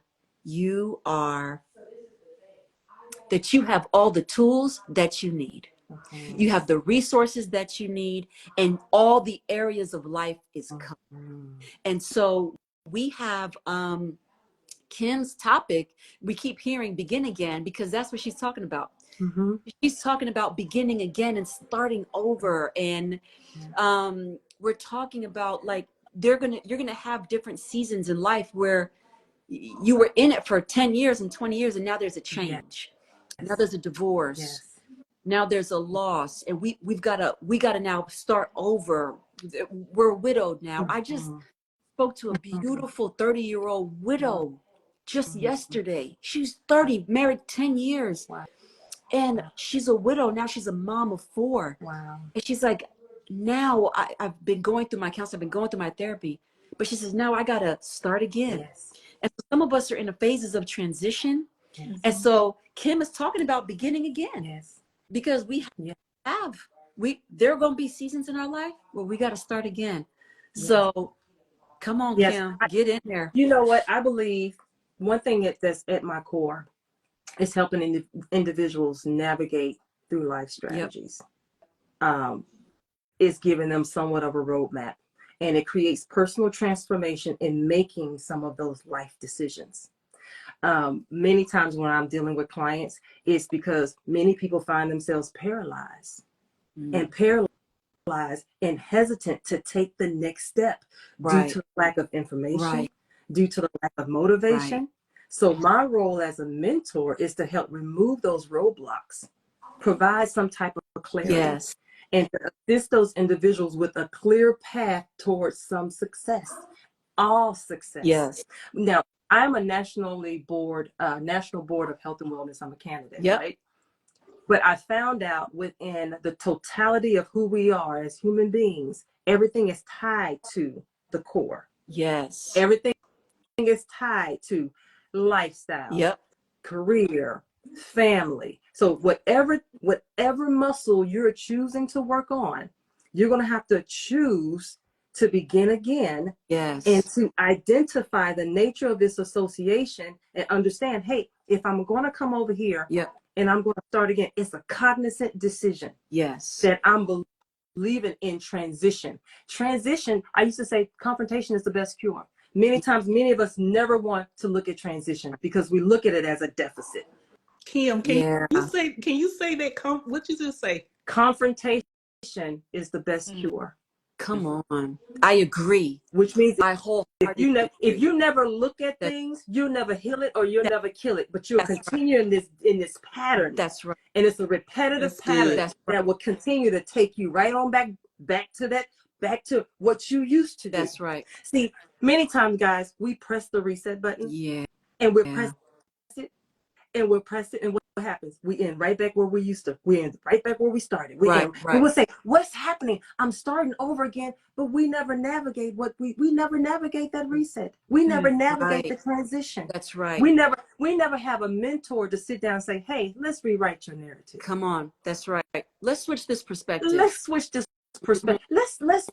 that you have all the tools that you need. Mm-hmm. You have the resources that you need, and all the areas of life is covered. Mm-hmm. And so we have Kim's topic. We keep hearing begin again, because that's what she's talking about. Mm-hmm. She's talking about beginning again and starting over. And we're talking about, like, you're gonna have different seasons in life where you were in it for 10 years and 20 years, and now there's a change. Now there's a divorce. Yes. Now there's a loss, and we gotta now start over. We're widowed now. I just spoke to a beautiful 30-year-old widow just yesterday. She's 30, married 10 years. Wow. And she's a widow. Now she's a mom of 4. Wow. And she's like, now I've been going through my counseling, I've been going through my therapy. But she says, now I got to start again. Yes. And so some of us are in the phases of transition. Yes. And so Kim is talking about beginning again. Yes. Because we there are going to be seasons in our life where we got to start again. Yes. So come on, Yes. Kim, get in there. You know what? I believe one thing that's at my core is helping individuals navigate through life strategies. Is giving them somewhat of a roadmap, and it creates personal transformation in making some of those life decisions. Many times when I'm dealing with clients, it's because many people find themselves paralyzed and hesitant to take the next step due to lack of information, due to the lack of motivation. So my role as a mentor is to help remove those roadblocks, provide some type of clarity, and to assist those individuals with a clear path towards some success, all success. Yes. Now, I'm a National Board of Health and Wellness. I'm a candidate, right? But I found out within the totality of who we are as human beings, everything is tied to the core. Yes. Everything is tied to lifestyle, career, family. So whatever muscle you're choosing to work on, you're going to have to choose to begin again, and to identify the nature of this association and understand, hey, if I'm going to come over here and I'm going to start again, it's a cognizant decision that I'm believing in transition. Transition, I used to say confrontation is the best cure. Many times, many of us never want to look at transition because we look at it as a deficit. Kim, can you say that? What you just say? Confrontation is the best cure. Come on, I agree. Which means if you never look at things, you'll never heal it or you'll never kill it. But you'll continue in this pattern. That's right. And it's a repetitive pattern that will continue to take you right on back to what you used to do. That's right. See, many times, guys, we press the reset button. And we'll press it, and what happens? We end right back where we used to. We end right back where we started. We will say, what's happening? I'm starting over again, but we never navigate we never navigate that reset. We never navigate the transition. That's right. We never have a mentor to sit down and say, hey, let's rewrite your narrative. Come on. That's right. Let's switch this perspective. Let's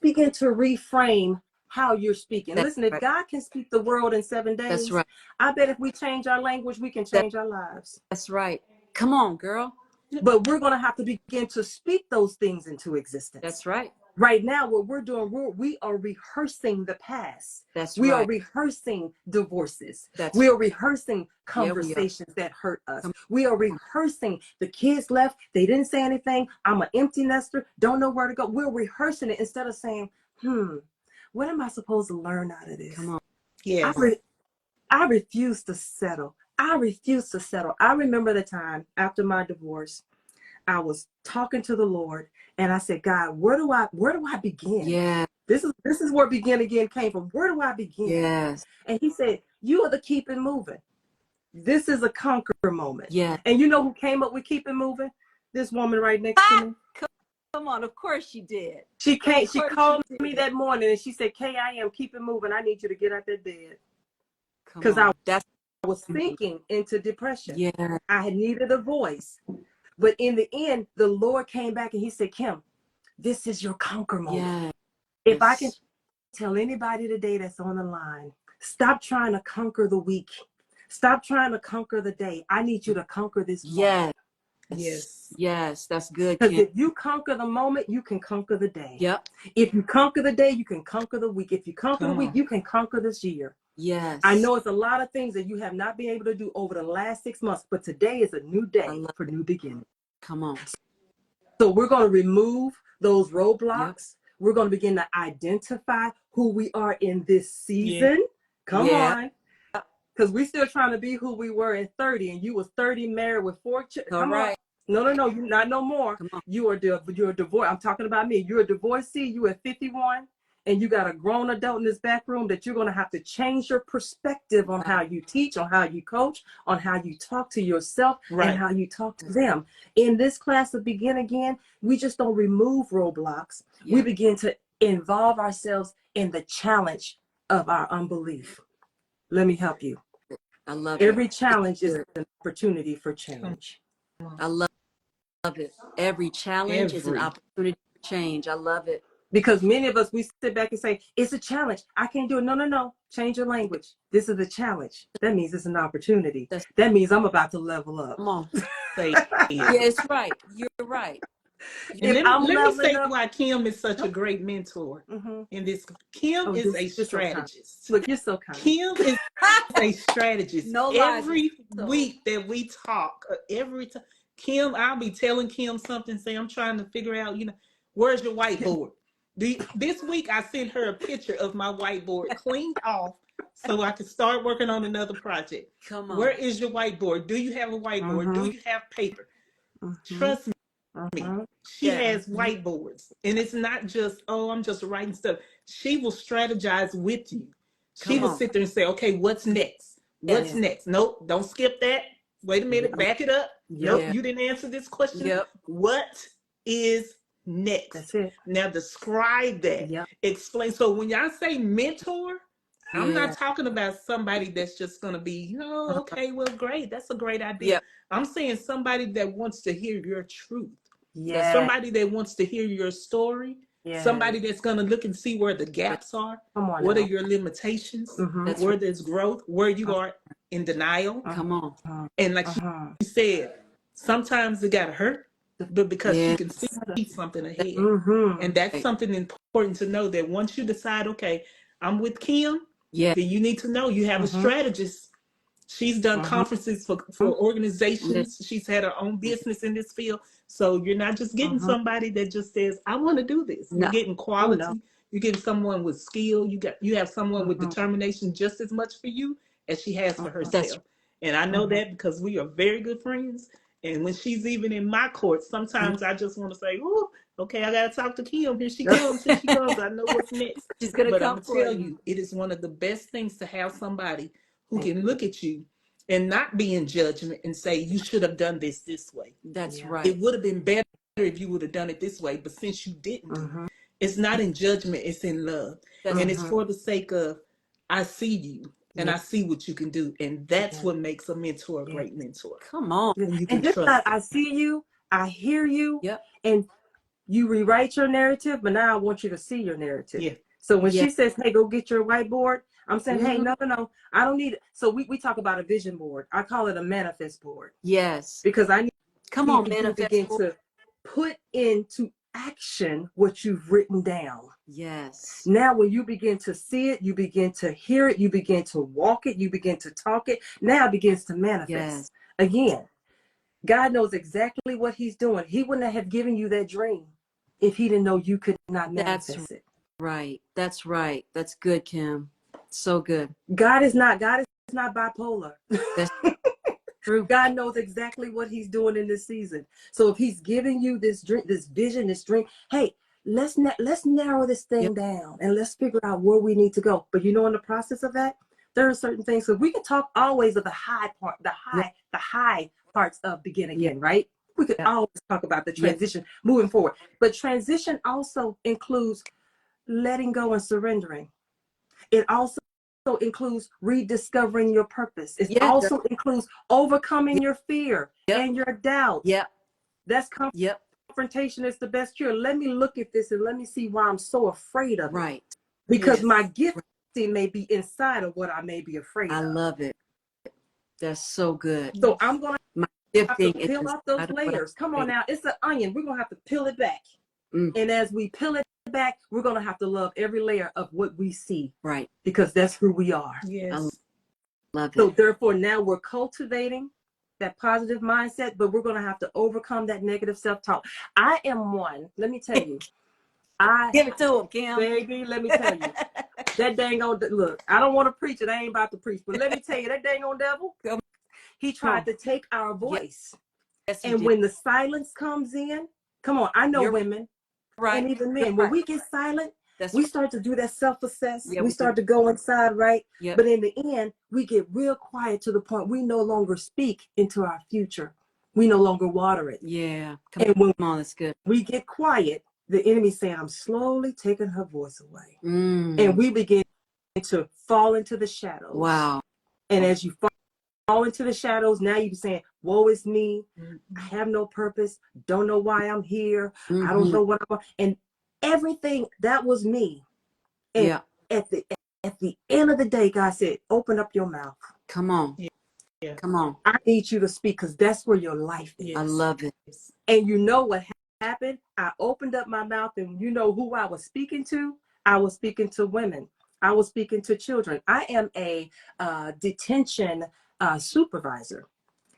begin to reframe how you're speaking. Listen, if God can speak the world in 7 days, I bet if we change our language, we can change our lives. That's right. Come on, girl. But we're going to have to begin to speak those things into existence. That's right. Right now, what we're doing, we are rehearsing the past. We are rehearsing divorces. We are rehearsing conversations that hurt us. We are rehearsing the kids left. They didn't say anything. I'm an empty nester. Don't know where to go. We're rehearsing it instead of saying, what am I supposed to learn out of this? Come on. Yeah. I refuse to settle. I remember the time after my divorce, I was talking to the Lord and I said, God, where do I begin? Yeah. This is where begin again came from. Where do I begin? Yes. And he said, you are the keep it moving. This is a conquer moment. Yeah. And you know who came up with keep it moving? This woman right next to me. Come on, of course she did. She called me that morning and she said, K.I.M., keep it moving. I need you to get out that bed. Because I was sinking into depression. Yeah. I had needed a voice. But in the end, the Lord came back and he said, Kim, this is your conquer moment. Yeah. If I can tell anybody today that's on the line, stop trying to conquer the week. Stop trying to conquer the day. I need you to conquer this moment. Yes, that's good. Because if you conquer the moment, you can conquer the day. Yep. If you conquer the day, you can conquer the week. If you conquer the week, you can conquer this year. Yes. I know it's a lot of things that you have not been able to do over the last 6 months, but today is a new day for new beginning. Come on. So we're going to remove those roadblocks. We're going to begin to identify who we are in this season. Come on. Because we're still trying to be who we were at 30, and you was 30 married with 4 children. Come on. No, you're not no more. You are divorced. I'm talking about me. You're a divorcee. You at 51, and you got a grown adult in this back room, that you're going to have to change your perspective on how you teach, on how you coach, on how you talk to yourself, Right. and how you talk to them. In this class of Begin Again, we just don't remove roadblocks. We begin to involve ourselves in the challenge of our unbelief. Let me help you. I love Every challenge is an opportunity for change. I love it. Every challenge is an opportunity for change. I love it. Because many of us, we sit back and say, it's a challenge. I can't do it. No, no, no. Change your language. This is a challenge. That means it's an opportunity. That means I'm about to level up. Come on. Say Yeah, it. it's right. You're right. And If I'm let me say leveling up, why Kim is such a great mentor in this. Kim is a you're so kind. strategist. Look, you're so kind. Kim is a strategist. No lies. Every week that we talk, every time, Kim, I'll be telling Kim something, say, I'm trying to figure out, where's your whiteboard? This week I sent her a picture of my whiteboard cleaned off so I could start working on another project. Come on. Where is your whiteboard? Do you have a whiteboard? Do you have paper? Trust me. She has whiteboards, and it's not just, oh, I'm just writing stuff. She will strategize with you. She will sit there and say, okay, what's next? What's next? Nope, don't skip that. Wait a minute, back it up. Nope, you didn't answer this question. What is next? That's it. Now describe that. Explain. So when y'all say mentor, I'm not talking about somebody that's just going to be, okay, well, great. That's a great idea. I'm saying somebody that wants to hear your truth. Somebody that wants to hear your story. Somebody that's going to look and see where the gaps are. What are your limitations? Where there's growth, where you are in denial. Come on. And like you said, sometimes it got to hurt, but because she can see something ahead. And that's something important to know, that once you decide, okay, I'm with Kim, then you need to know you have a strategist. She's done conferences for organizations. She's had her own business in this field. So you're not just getting somebody that just says, I want to do this. You're getting quality. You're getting someone with skill. You have someone with determination just as much for you as she has for herself. And I know that because we are very good friends. And when she's even in my court, sometimes I just want to say, oh, okay, I got to talk to Kim. Here she comes. Here she comes. I know what's next. She's gonna but come I'm going to tell you, it is one of the best things to have somebody who can look at you and not be in judgment and say, you should have done this way. That's right. It would have been better if you would have done it this way. But since you didn't, it's not in judgment. It's in love. And it's for the sake of, I see you. And I see what you can do. And that's what makes a mentor a great mentor. Come on. And you can just trust not, I see you, I hear you, and you rewrite your narrative, but now I want you to see your narrative. So when she says, hey, go get your whiteboard, I'm saying, hey, no, I don't need it. So we talk about a vision board. I call it a manifest board. Yes. Because I need manifest to begin to put into action what you've written down. Yes. Now, when you begin to see it, you begin to hear it, you begin to walk it, you begin to talk it. Now it begins to manifest. Again, God knows exactly what he's doing. He wouldn't have given you that dream if he didn't know you could not manifest it. Right. That's right. That's good, Kim. So good. God is not bipolar. That's true. God knows exactly what he's doing in this season. So if he's giving you this dream, this vision, this dream, hey, let's narrow this thing down and let's figure out where we need to go. But in the process of that, there are certain things. So we can talk always of the high part, the high parts of Begin Again, right? We could always talk about the transition moving forward. But transition also includes letting go and surrendering. It also includes rediscovering your purpose. It also includes overcoming your fear and your doubt. That's confrontation is the best cure. Let me look at this and let me see why I'm so afraid of it. Because my gifting may be inside of what I may be afraid of. I love it. That's so good. So I'm going to have to peel off those layers. Come on now. It's an onion. We're going to have to peel it back. And as we peel it back, we're going to have to love every layer of what we see. Right. Because that's who we are. Yes. I love it. So therefore, now we're cultivating that positive mindset, but we're going to have to overcome that negative self-talk. I am one. Let me tell you. Give it to him, Kim. Baby, let me tell you. That dang old, look, I don't want to preach it. I ain't about to preach. But let me tell you, that dang old devil, he tried to take our voice. Yes, and when the silence comes in, come on, I know women and even men. When we get silent, That's We right. start to do that self-assess. Yeah, We we do. start to go inside, right? Yep. But in the end, we get real quiet to the point we no longer speak into our future. We no longer water it. Yeah. And when Come on, that's good. we get quiet, the enemy saying, I'm slowly taking her voice away. And Mm. we begin to fall into the shadows. Wow. And as you fall into the shadows, now you're saying, woe is me. I have no purpose. Don't know why I'm here. I don't Mm-hmm. know what I'm. And everything that was me. And Yeah. at the end of the day, God said, open up your mouth. Come on. Yeah. Come on. I need you to speak because that's where your life is. Yes. I love it. And you know what happened? I opened up my mouth, and you know who I was speaking to? I was speaking to women. I was speaking to children. I am a detention supervisor.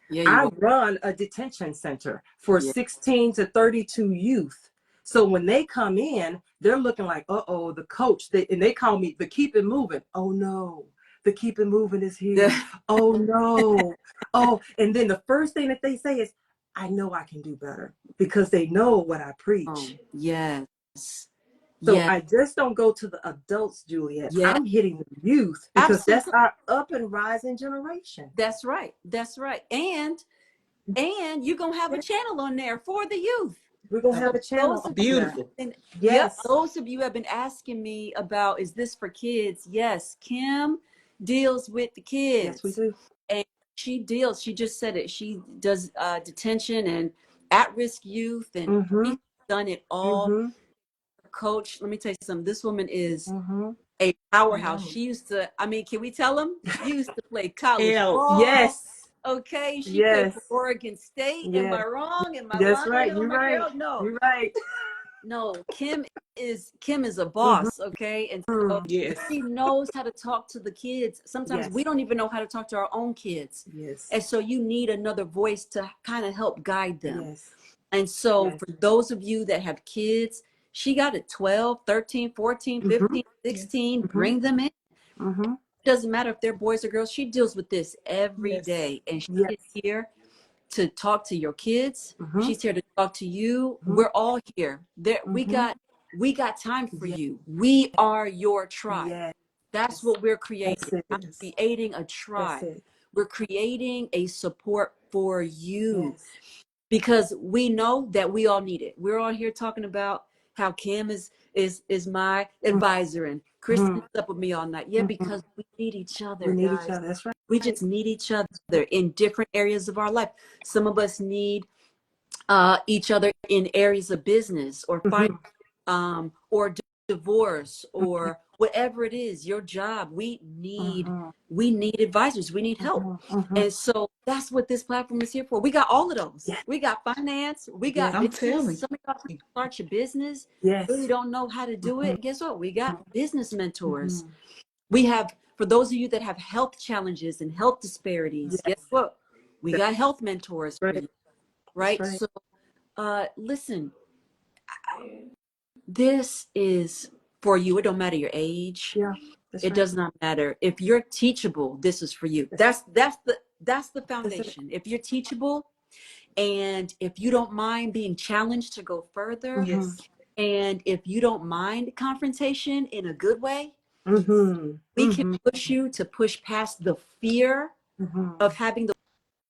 Yeah, I you are. run a detention center for Yeah. 16 to 32 youth. So when they come in, they're looking like, uh-oh, the coach, and they call me the keep it moving. Oh no, the keep it moving is here. Oh no. Oh, and then the first thing that they say is, I know I can do better because they know what I preach. Yes. So Yes. I just don't go to the adults, Juliet. Yeah. I'm hitting the youth because that's Absolutely. our up and rising generation. That's right. That's right. And you're gonna have a channel on there for the youth. We're going to have So a channel those of on you, there. Beautiful. and yep, Yes. those of you have been asking me about, is this for kids? Yes, Kim deals with the Yes, we kids, do. and she just said it. She does detention and at-risk youth, and Mm-hmm. she's done it all. Mm-hmm. Coach, let me tell you something. This woman is Mm-hmm. a powerhouse. Yum. She used to, I mean, can we tell them? She used to play college Hell, ball. Yes. Okay, she played Yes. for Oregon State. Am Yes. I wrong? Am I That's lying right. on You're my right. girl? No, You're right. no. Kim is a Mm-hmm. boss. Okay, and so yes. she knows how to talk to the kids. Sometimes Yes. we don't even know how to talk to our own kids, Yes. and so you need another voice to kind of help guide them. Yes. And so Yes. for those of you that have kids, she got it 12, 13, 14, Mm-hmm. 15, 16. Mm-hmm. Bring them in. Mm-hmm. Doesn't matter if they're boys or girls. She deals with this every Yes. day, and she Yes. is here to talk to your kids. Mm-hmm. She's here to talk to you. Mm-hmm. We're all here. There, Mm-hmm. we got time for Yes. you. We are your tribe. Yes. That's what we're creating. That's it. I'm Yes. creating a That's tribe. it. We're creating a support for you, Yes. because we know that we all need it. We're all here talking about how Kim is my advisor, and Kristen's up with me all night. Yeah, Mm-hmm. because we need each other, We need each guys. other. That's right. We just need each other in different areas of our life. Some of us need each other in areas of business or Mm-hmm. or divorce or whatever it is, your job. Mm-hmm. We need advisors. We need help. Mm-hmm. Mm-hmm. And so that's what this platform is here for. We got all of those. Yes. We got finance. We Yes. got I'm business. telling Some of y'all you. start your business. Really Yes. don't know how to do Mm-hmm. it. Guess what? We got business mentors. Mm-hmm. We have, for those of you that have health challenges and health disparities, guess Yes. what? We That's got health mentors for right. you, That's right? right. So listen, this is for you. It don't matter your age. Yeah. That's It right. does not matter. If you're teachable, this is for you. That's the foundation. If you're teachable, and if you don't mind being challenged to go further, Mm-hmm. Yes. and if you don't mind confrontation in a good way, Mm-hmm. we can Mm-hmm. push you to push past the fear Mm-hmm. of having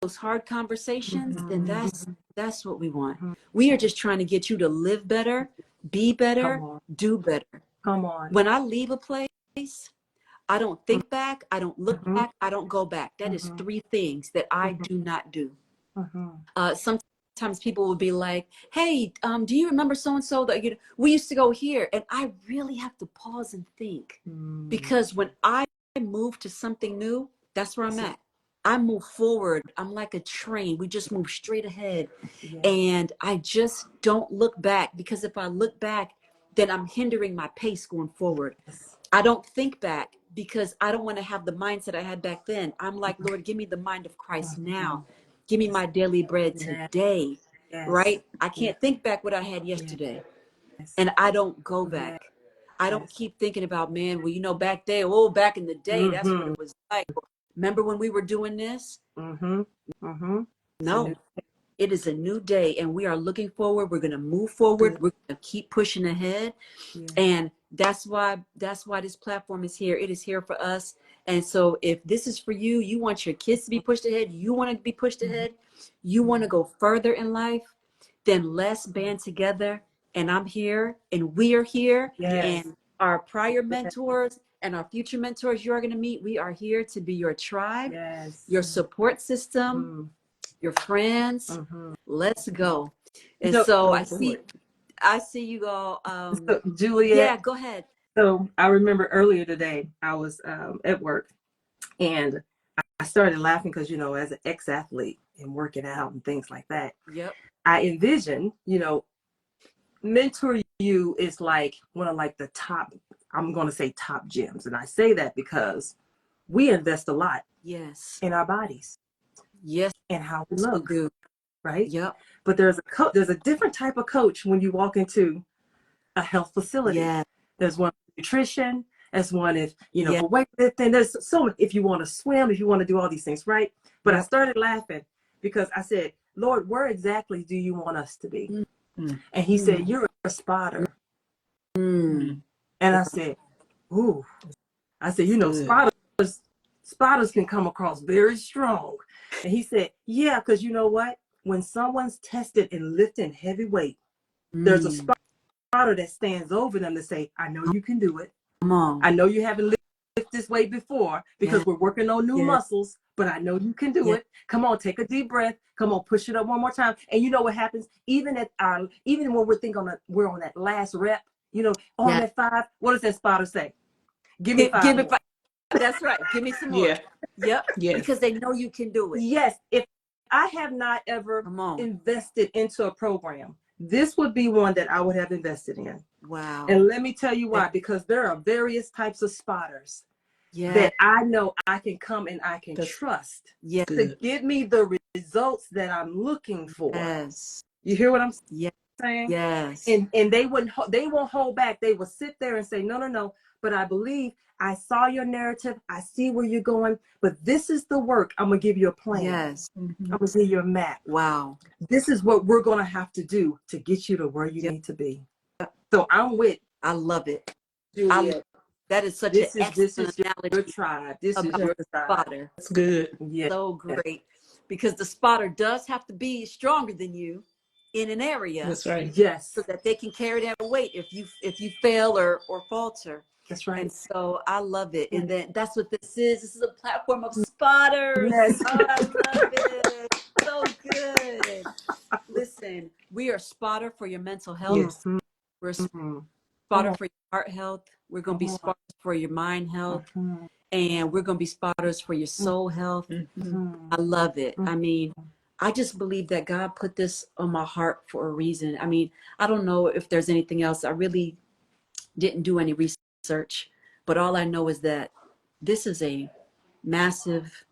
those hard conversations. Then Mm-hmm. that's what we want. Mm-hmm. We are just trying to get you to live better, be Come better, on. do better. Come on. When I leave a place, I don't think back, I don't look Mm-hmm. back, I don't go back. That is Mm-hmm. 3 things that I Mm-hmm. do not do. Mm-hmm. Sometimes people will be like, "Hey, do you remember so and so that we used to go here?" And I really have to pause and think, because when I move to something new, that's where I'm at. I move forward. I'm like a train. We just move straight ahead, Yes. and I just don't look back, because if I look back, then I'm hindering my pace going forward. Yes. I don't think back because I don't want to have the mindset I had back then. I'm like, Lord, give me the mind of Christ now. Give me my daily bread today, Yes. right? I Yes. can't think back what I had Yes. yesterday. Yes. And I don't go Yes. back. I don't Yes. keep thinking about, man, well, back there, back in the day, that's what Mm-hmm. it was like. Remember when we were doing this? Mm-hmm. Mm-hmm. It's a new No, it is a new day, and we are looking forward. We're going to move forward. day. We're going to keep pushing ahead. Yeah. And That's why this platform is here. It is here for us. And so if this is for you, you want your kids to be pushed ahead, you want to be pushed ahead, you want to go further in life, then let's band together. And I'm here and we are here. Yes. And our prior mentors and our future mentors you're going to meet, we are here to be your tribe, Yes. your support system, your friends. Let's go. And so I see you all. So, Juliet. Yeah, go ahead. So I remember earlier today, I was at work and I started laughing because, as an ex-athlete and working out and things like that, Yep. I envision, Mentor You is like one of like the top, I'm going to say top gyms. And I say that because we invest a lot in our bodies. Yes. And how we look. Right? Yep. But there's a different type of coach when you walk into a health facility. Yeah. There's one for nutrition. There's one if, for weightlifting. There's so if you want to swim, if you want to do all these things, right? But I started laughing because I said, Lord, where exactly do you want us to be? And he said, you're a spotter. And I said, ooh. I said, spotters can come across very strong. And he said, yeah, because you know what? When someone's tested in lifting heavy weight, there's a spotter that stands over them to say, I know you can do it. Come on. I know you haven't lifted this weight before because we're working on new muscles, but I know you can do it. Come on, take a deep breath. Come on, push it up one more time. And you know what happens? Even when we're thinking we're on that last rep, on that 5, what does that spotter say? Give me 5. Give me 5. That's right. Give me some more. Yeah. Yep. Yes. Because they know you can do it. Yes. If I have not ever invested into a program, this would be one that I would have invested in. Wow. And let me tell you why, because there are various types of spotters that I know I can come and I can trust to give me the results that I'm looking for. Yes. You hear what I'm saying? Yes. And they won't hold back. They will sit there and say, no. But I believe I saw your narrative. I see where you're going. But this is the work. I'm going to give you a plan. Yes. I'm going to give you a map. Wow. This is what we're going to have to do to get you to where you need to be. So I'm with. I love it. Juliet. That is such an excellent analogy. Your tribe. This is your spotter. That's good. Yeah. So great. Because the spotter does have to be stronger than you in an area. That's right. Yes. So that they can carry that weight if you fail or falter. That's right. And so I love it. And then that's what this is. This is a platform of spotters. Yes. Oh, I love it. So good. Listen, we are spotter for your mental health. Yes. We're spotter for your heart health. We're going to be spotters for your mind health. And we're going to be spotters for your soul health. I love it. I mean, I just believe that God put this on my heart for a reason. I mean, I don't know if there's anything else. I really didn't do any research, but all I know is that this is a massive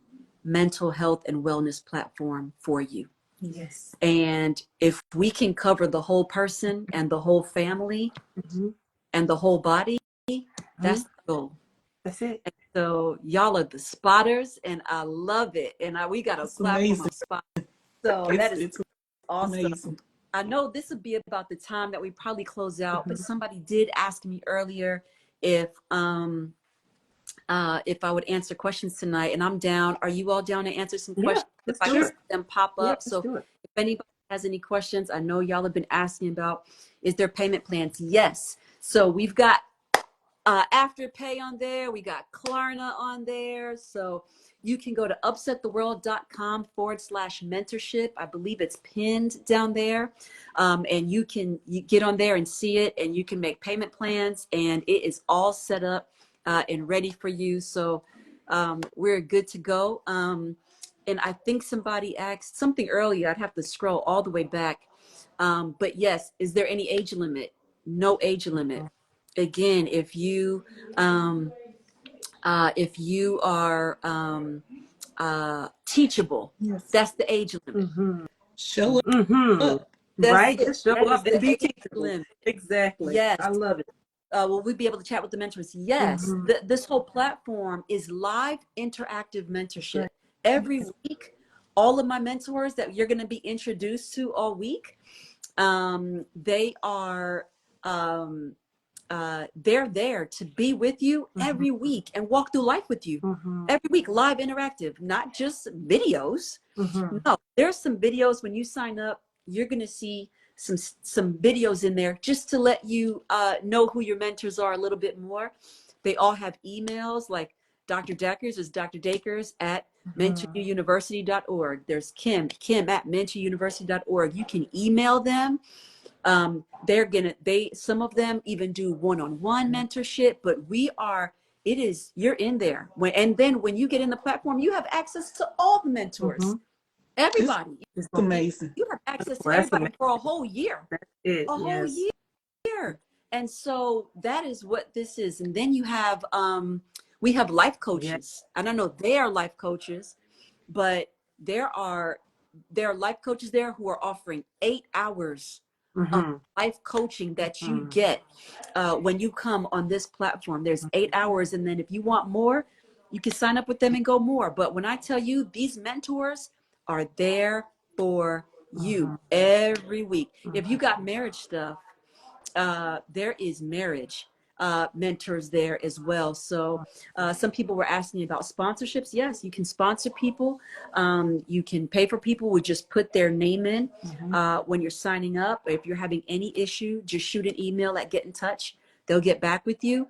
mental health and wellness platform for you. Yes. And if we can cover the whole person and the whole family and the whole body, that's the goal. That's it. And so y'all are the spotters, and I love it. And we got a platform of spotters. So that is awesome. Amazing. I know this would be about the time that we probably close out, but somebody did ask me earlier if I would answer questions tonight, and I'm down. Are you all down to answer some questions? If I can see them pop up. So if anybody has any questions, I know y'all have been asking about, is there payment plans? Yes. So we've got Afterpay on there. We got Klarna on there. So you can go to upsettheworld.com/mentorship. I believe it's pinned down there. And you get on there and see it, and you can make payment plans, and it is all set up and ready for you. So we're good to go. And I think somebody asked something earlier. I'd have to scroll all the way back. But yes, is there any age limit? No age limit. Again, if you are teachable, that's the age limit. Show up. Right? It. Just show that up and be teachable. Limit. Exactly. Yes. I love it. Will we be able to chat with the mentors? Yes. This whole platform is live interactive mentorship. Right. Every week, all of my mentors that you're going to be introduced to all week, they are they're there to be with you every week and walk through life with you every week, live interactive, not just videos. No, there's some videos when you sign up, you're going to see some videos in there just to let you know who your mentors are a little bit more. They all have emails, like Dr. Dacres is Dr. Dacres at mentoruniversity.org. There's Kim at mentoruniversity.org. You can email them. Some of them even do one-on-one mentorship, but you're in there. And then when you get in the platform, you have access to all the mentors, everybody. It's amazing. You have access to everybody for a whole year. Whole year. And so that is what this is. And then you have, we have life coaches. I don't know, they are life coaches, but there are life coaches there who are offering 8 hours of life coaching that you get when you come on this platform. There's 8 hours. And then if you want more, you can sign up with them and go more. But when I tell you, these mentors are there for you every week. If you got marriage stuff, there is marriage mentors there as well. So some people were asking about sponsorships. Yes, you can sponsor people. You can pay for people. We just put their name in when you're signing up. If you're having any issue, just shoot an email at Get in Touch. They'll get back with you.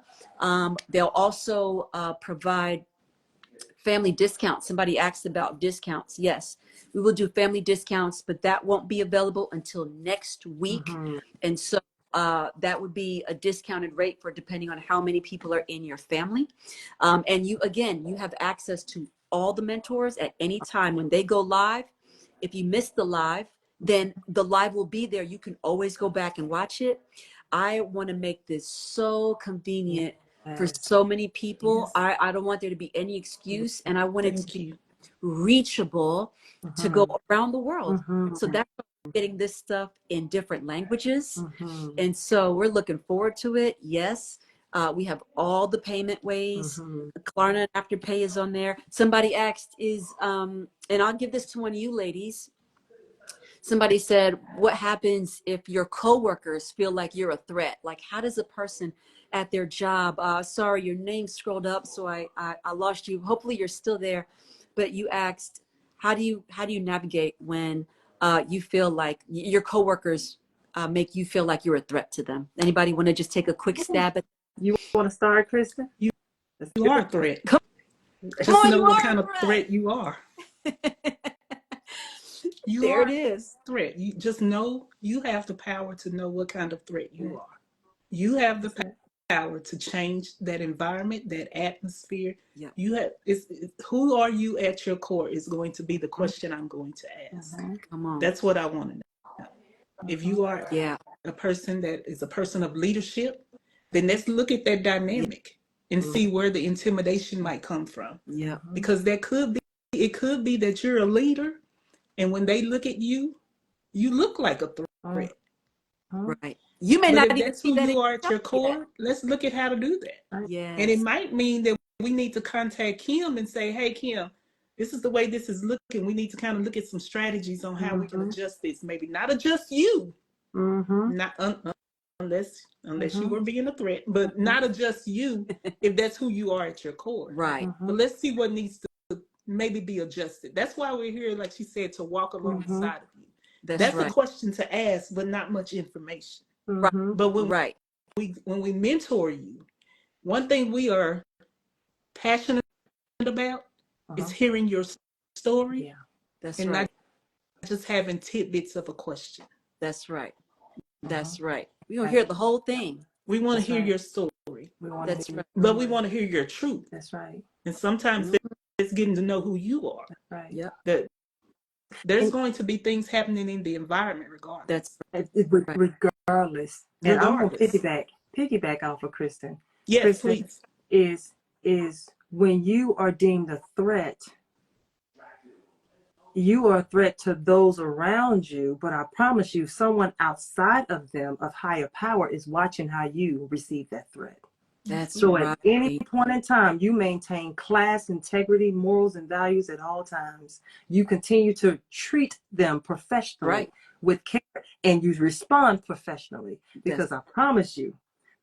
They'll also provide family discounts. Somebody asked about discounts. Yes, we will do family discounts, but that won't be available until next week. And so that would be a discounted rate for depending on how many people are in your family. And you have access to all the mentors at any time when they go live. If you miss the live, then the live will be there. You can always go back and watch it. I want to make this so convenient for so many people. I don't want there to be any excuse, and I want it to be reachable to go around the world. So that's why we're getting this stuff in different languages. And so we're looking forward to it. Yes. We have all the payment ways. Klarna and Afterpay is on there. Somebody asked and I'll give this to one of you ladies. Somebody said, what happens if your coworkers feel like you're a threat? Like, how does a person at their job, sorry, your name scrolled up, so I lost you. Hopefully you're still there. But you asked, how do you navigate when you feel like your coworkers make you feel like you're a threat to them? Anybody want to just take a quick stab at? You want to start, Kristen? You are a threat. Just know what kind of threat you are. It is. Threat. You just know you have the power to know what kind of threat you are. You have the power to change that environment, that atmosphere. Yeah. Who are you at your core is going to be the question I'm going to ask. Come on. That's what I want to know. If you are a person that is a person of leadership, then let's look at that dynamic and see where the intimidation might come from. Yeah. Because it could be that you're a leader, and when they look at you, you look like a threat. Right. You may but not if even that's who you are at your core, let's look at how to do that. Yes. And it might mean that we need to contact Kim and say, hey, Kim, this is the way this is looking. We need to kind of look at some strategies on how we can adjust this. Maybe not adjust you, not unless you were being a threat, but not adjust you if that's who you are at your core. Right. But let's see what needs to maybe be adjusted. That's why we're here, like she said, to walk alongside of you. That's right. a question to ask, but not much information. Right. But when we mentor you, one thing we are passionate about is hearing your story. Yeah, that's and right. Not just having tidbits of a question. That's right. That's right. We don't hear the whole thing. We want to hear your story. That's right. But we want to hear your truth. That's right. And sometimes it's getting to know who you are. That's right. Yeah. That there's going to be things happening in the environment regardless. That's regardless. And I'm going to piggyback off of Kristen. Yes, Kristen, please. Is when you are deemed a threat, you are a threat to those around you, but I promise you, someone outside of them of higher power is watching how you receive that threat. That's so right. At any point in time, you maintain class, integrity, morals, and values at all times. You continue to treat them professionally with care, and you respond professionally, because I promise you,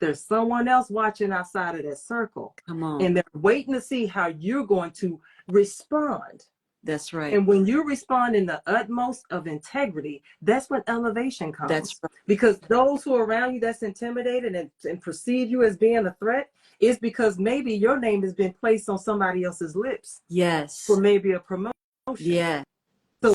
there's someone else watching outside of that circle. Come on. And they're waiting to see how you're going to respond. That's right. And when you respond in the utmost of integrity, that's when elevation comes. That's right. Because those who are around you that's intimidated and perceive you as being a threat is because maybe your name has been placed on somebody else's lips Yes. for maybe a promotion. Yeah. So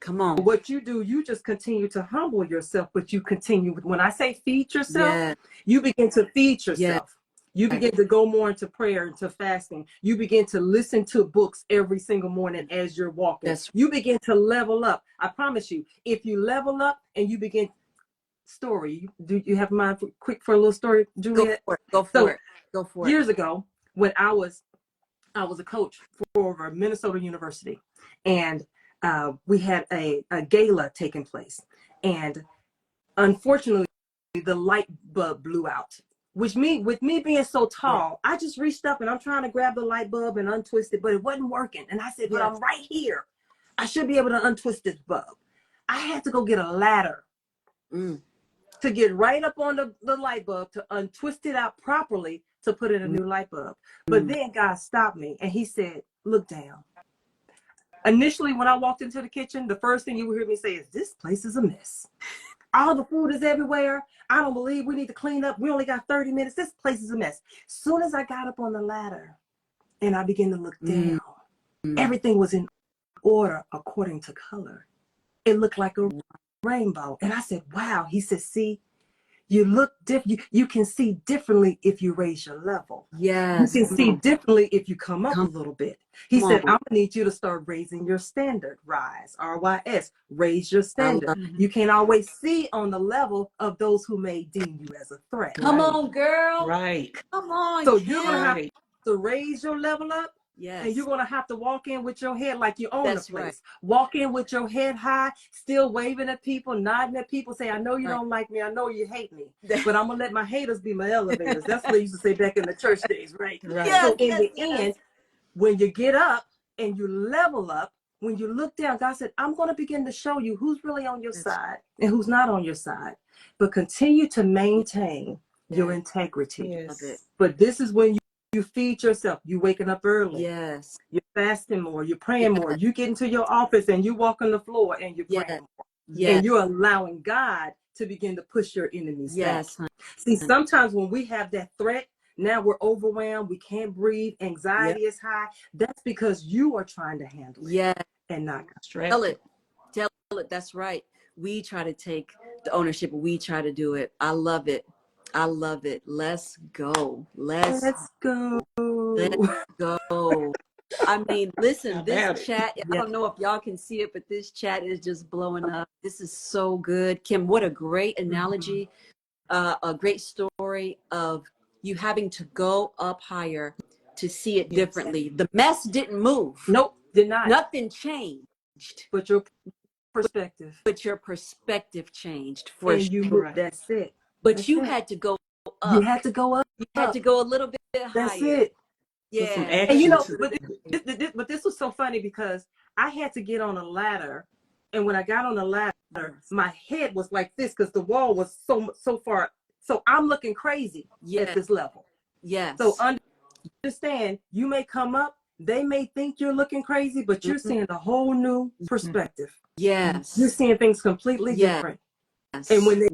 come on. what you do, you just continue to humble yourself, but you continue. When I say feed yourself, Yeah. you begin to feed yourself. Yeah. You begin to go more into prayer, into fasting. You begin to listen to books every single morning as you're walking. You begin to level up. I promise you, if you level up and you begin story, do you have mind quick for a little story, Juliet? Go for it. Go for it. Years ago, when I was a coach for Minnesota University, and we had a gala taking place, and unfortunately, the light bulb blew out. With me being so tall, I just reached up and I'm trying to grab the light bulb and untwist it, but it wasn't working. And I said, but I'm right here. I should be able to untwist this bulb. I had to go get a ladder to get right up on the light bulb to untwist it out properly to put in a new light bulb. But then God stopped me and he said, look down. Initially, when I walked into the kitchen, the first thing you would hear me say is, this place is a mess. All the food is everywhere. I don't believe we need to clean up. We only got 30 minutes. This place is a mess. As soon as I got up on the ladder and I began to look down, everything was in order according to color. It looked like a rainbow. And I said, wow. He said, see, you look different. You can see differently if you raise your level. Yes. You can see differently if you come up a little bit. He said, I'm going to need you to start raising your standard. Rise, R-Y-S, raise your standard. You can't always see on the level of those who may deem you as a threat. Come on, girl. Right. Come on. So you're going to have to raise your level up. Yes. And you're going to have to walk in with your head like you own the place. Right. Walk in with your head high, still waving at people, nodding at people, say, I know you don't like me. I know you hate me. But I'm going to let my haters be my elevators. That's what they used to say back in the church days, right? Right. So in the end, when you get up and you level up, when you look down, God said, I'm going to begin to show you who's really on your side and who's not on your side. But continue to maintain your integrity. Yes. But this is when you feed yourself. You waking up early. Yes. You're fasting more. You're praying more. You get into your office and you walk on the floor and you're praying more. Yes. And you're allowing God to begin to push your enemies back. Yes. See, sometimes when we have that threat, now we're overwhelmed. We can't breathe. Anxiety is high. That's because you are trying to handle it. Yeah. And not Stress. Tell it. That's right. We try to take the ownership. We try to do it. I love it. I love it. Let's go. Let's go. Let's go. I mean, listen, this chat, I don't know if y'all can see it, but this chat is just blowing up. This is so good. Kim, what a great analogy, a great story of you having to go up higher to see it differently. The mess didn't move. Nope, did not. Nothing changed. But your perspective. But your perspective changed for and you sure. That's it. But you had to go up. You had to go up. You had to go a little bit higher. That's it. Yeah. And you know, but this was so funny because I had to get on a ladder. And when I got on the ladder, my head was like this because the wall was so far. So I'm looking crazy at this level. Yes. So understand, you may come up, they may think you're looking crazy, but you're seeing a whole new perspective. Yes. You're seeing things completely different. And when they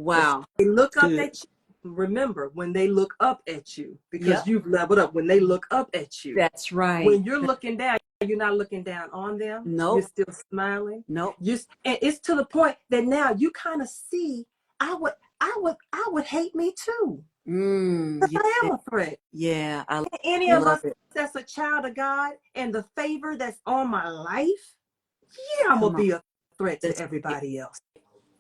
look up at you, remember, when they look up at you, because you've leveled up, when they look up at you. That's right. When you're looking down, you're not looking down on them. No. You're still smiling. No. And it's to the point that now you kind of see, I would hate me too. I am a threat. Yeah. Any of us that's a child of God and the favor that's on my life, I'm going to be a threat to everybody else.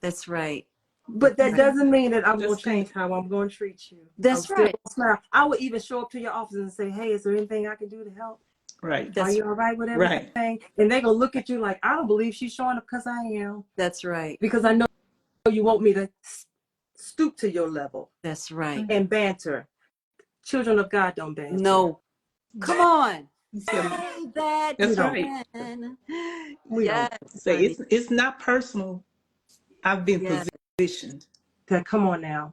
That's right. But that doesn't mean that I'm going to change how I'm going to treat you. That's right. Smile. I would even show up to your office and say, hey, is there anything I can do to help? Right. Are you all right with everything? Right. And they're going to look at you like, I don't believe she's showing up because I am. That's right. Because I know you want me to stoop to your level. That's right. And banter. Children of God don't banter. No. Come on. That's right. Yes. Say it's not personal. I've been positioned. Come on now.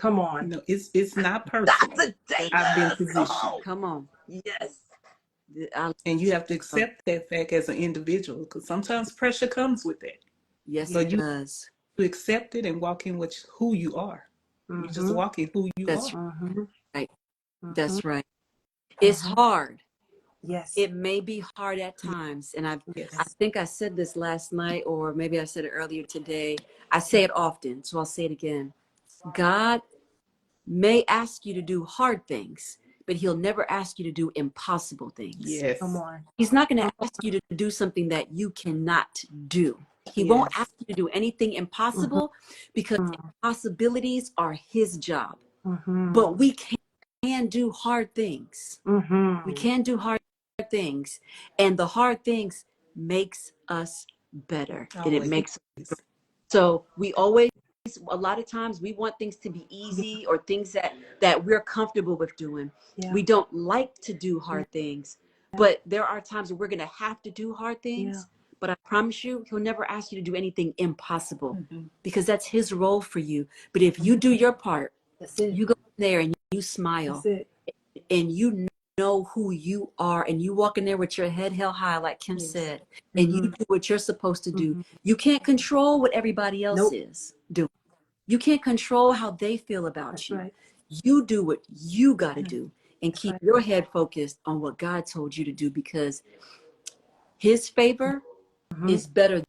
Come on. No, it's not personal. Dr. I've been Davis. Come positioned. on. Come on. Yes. And you have to accept that fact as an individual, because sometimes pressure comes with that. Yes, So it you does. accept it and walk in who you are. You just Mm-hmm. walk in who you That's are. Mm-hmm. right. Mm-hmm. That's right. It's hard. Yes. It may be hard at times. And I Yes. think I said this last night, or maybe I said it earlier today. I say it often, so I'll say it again. God may ask you to do hard things, but he'll never ask you to do impossible things. Come Yes. on. He's not going to ask you to do something that you cannot do. He won't Yes. ask you to do anything Mm-hmm. impossible, because impossibilities are his job. Mm-hmm. But we can do hard things. We Mm-hmm. can do hard things. And the hard things makes us better. And it Always. makes so we always, a lot of times we want things to be Yeah. easy, or things that we're comfortable with doing. Yeah. We don't like to do hard things, but there are times where we're going to have to do hard Yeah. things. But I promise you, he'll never ask you to do anything impossible, Mhm. because that's his role for you. But if you do your part, That's it. you go in there and you That's smile, it. and you know who you are, and you walk in there with your head held high, like Kim Yes. said, and you Mm-hmm. do what you're supposed to do. Mm-hmm. You can't control what everybody else Nope. is doing. You can't control how they feel about That's you. right. You do what you got to do, and That's keep right. your head focused on what God told you to do, because his favor Mm-hmm. is better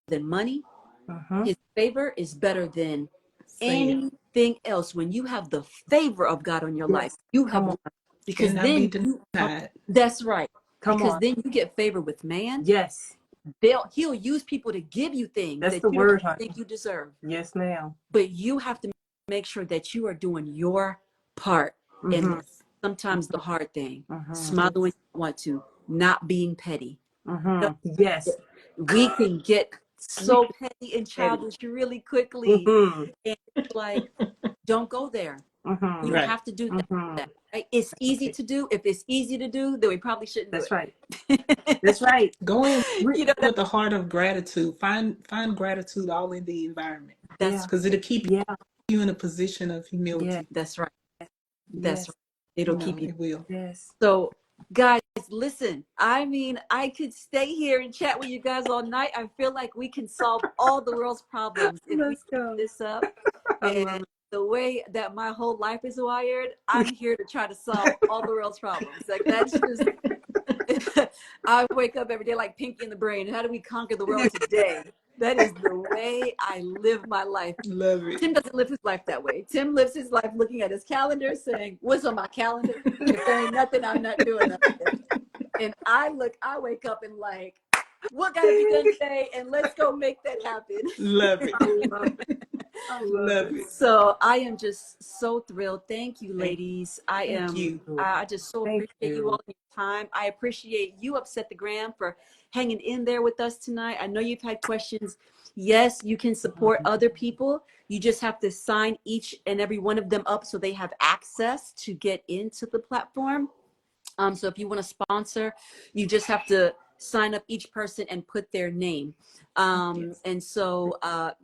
than money. Mm-hmm. His favor is better than Say it. anything else. When you have the favor of God on your life, Yes. you Come have, on. because Cannot be then you, denied. that's right. Come Because on. then you get favor with man. Yes. He'll use people to give you things That's that the you don't word, honey. think you deserve. Yes, ma'am. But you have to make sure that you are doing your part. And Mm-hmm. Yes. sometimes the hard thing, Mm-hmm. smiling when you want to, not being petty. Mm-hmm. Yes. We can get We so petty and can. childish really quickly. Mm-hmm. And it's like, don't go there. You Mm-hmm. don't Right. have to do Mm-hmm. that. Right? It's easy to do. If it's easy to do, then we probably shouldn't do That's right. it. That's right. Go in We, You know, with a heart of gratitude. Find gratitude all in the environment, yeah. that's because it'll keep Yeah. you in a position of Yeah. humility. that's right. That's Yes. right. It'll keep you. It will. Yes. So, guys, listen. I mean, I could stay here and chat with you guys all night. I feel like we can solve all the world's problems if we Let's keep go. this up. I love And it. the way that my whole life is wired, I'm here to try to solve all the world's problems. Like, that's just, I wake up every day like Pinky in the Brain. How do we conquer the world today? That is the way I live my life. Love it. Tim doesn't live his life that way. Tim lives his life looking at his calendar, saying, "What's on my calendar? If there ain't nothing, I'm not doing nothing." And I wake up and like, what got to be done today? And let's go make that happen. Love it. I love it. I love Love it. it. So I am just so thrilled. Thank you, Thank ladies. Thank you. I just so Thank appreciate you you. all your time. I appreciate you, Upset the Gram, for hanging in there with us tonight. I know you've had questions. Yes, you can support other people. You just have to sign each and every one of them up so they have access to get into the platform. So if you want to sponsor, you just have to sign up each person and put their name. Yes. And so,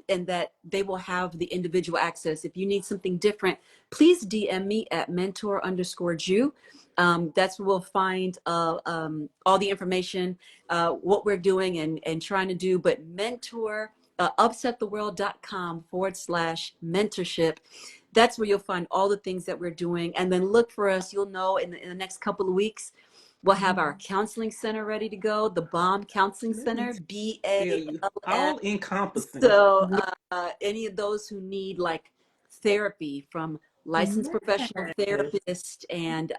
and that they will have the individual access. If you need something different, please DM me at mentor_Jew. That's where we'll find all the information, what we're doing and trying to do. But upsettheworld.com/mentorship. That's where you'll find all the things that we're doing. And then look for us. You'll know in the next couple of weeks, we'll have our counseling center ready to go, the BALM Counseling Let me Center, tell you, BALM. all encompassing. So any of those who need like therapy from licensed professional Yes. therapists and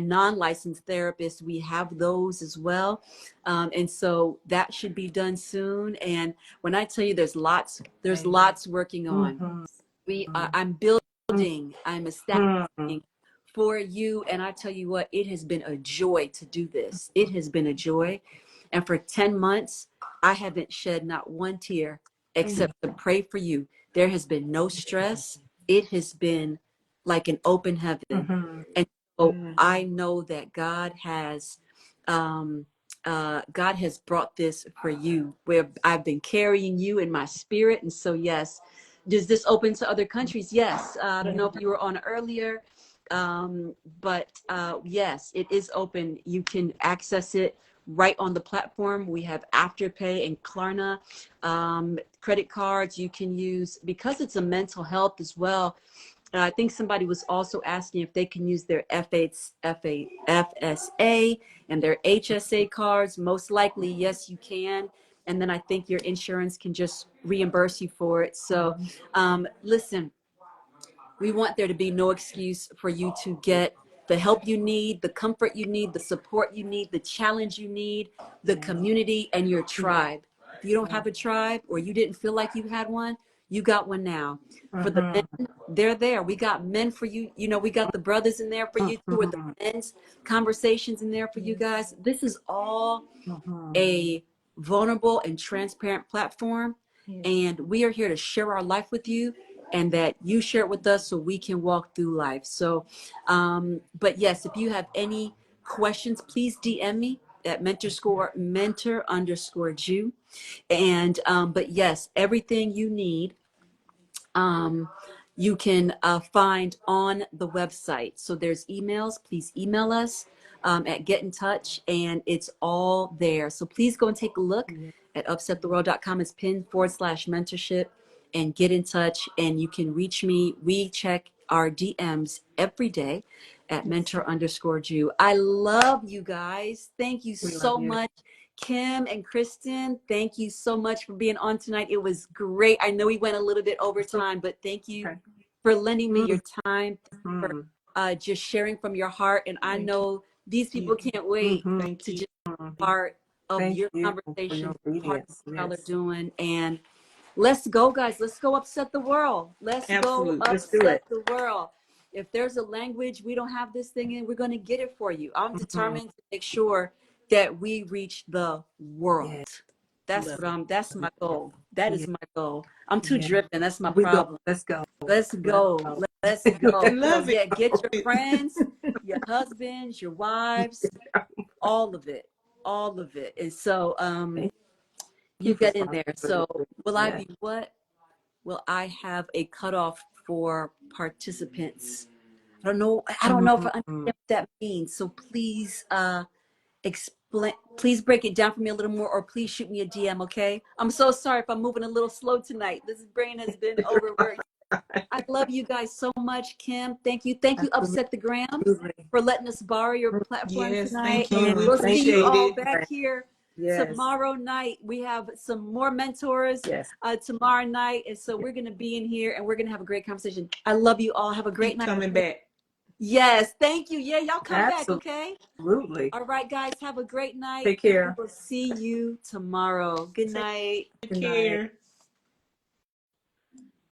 non-licensed therapists, we have those as well. And so that should be done soon. And when I tell you there's lots working on. Mm-hmm. I'm building, I'm Mm-hmm. establishing for you. And I tell you what, it has been a joy to do this. It has been a joy. And for 10 months, I haven't shed not one tear except to pray for you. There has been no stress. It has been like an open heaven. Mm-hmm. And so I know that God has brought this for you, where I've been carrying you in my spirit. And so, yes, is this open to other countries? Yes. I don't know if you were on earlier, but yes, it is open. You can access it right on the platform. We have Afterpay and Klarna credit cards you can use because it's a mental health as well. I think somebody was also asking if they can use their FSA and their HSA cards. Most likely, yes, you can. And then I think your insurance can just reimburse you for it. So listen, we want there to be no excuse for you to get the help you need, the comfort you need, the support you need, the challenge you need, the community, and your tribe. If you don't have a tribe or you didn't feel like you had one, you got one now. For the men, they're there. We got men for you. You know, we got the brothers in there for you too, or the men's conversations in there for you guys. This is all a vulnerable and transparent platform. And we are here to share our life with you and that you share it with us so we can walk through life. So, but yes, if you have any questions, please DM me at mentor_Jew. And, but yes, everything you need, you can find on the website. So there's emails. Please email us at Get in Touch, and it's all there. So please go and take a look at upsettheworld.com. It's /mentorship, and get in touch, and you can reach me. We check our DMs every day at mentor_Jew. I love you guys. Thank you so much. Kim and Kristen, thank you so much for being on tonight. It was great. I know we went a little bit over time, but thank you for lending me your time, for just sharing from your heart. And I know these people can't wait to just be part of your conversation, part of what y'all are doing. And let's go, guys. Let's go upset the world. Let's go upset the world. If there's a language we don't have this thing in, we're going to get it for you. I'm determined to make sure that we reach the world. That's my goal. That is my goal. I'm too driven. That's my problem. Let's go. Let's go. Let's go. I love it. Get your friends, your husbands, your wives, all of it. All of it. And so you get in there. So will I be what? Will I have a cutoff for participants? I don't know if I understand what that means. So please explain, please break it down for me a little more, or please shoot me a DM, okay? I'm so sorry if I'm moving a little slow tonight. This brain has been overworked. I love you guys so much. Kim, thank you. Thank you, Upset the Gram, for letting us borrow your platform tonight. Thank you. And We we'll see you appreciate all it. back here tomorrow night. We have some more mentors tomorrow night. And so we're going to be in here and we're going to have a great conversation. I love you all. Have a great night. Coming back. Yes, thank you. Yeah, y'all come back, okay? Absolutely. All right, guys, have a great night. Take care. We'll see you tomorrow. Good night. Take care.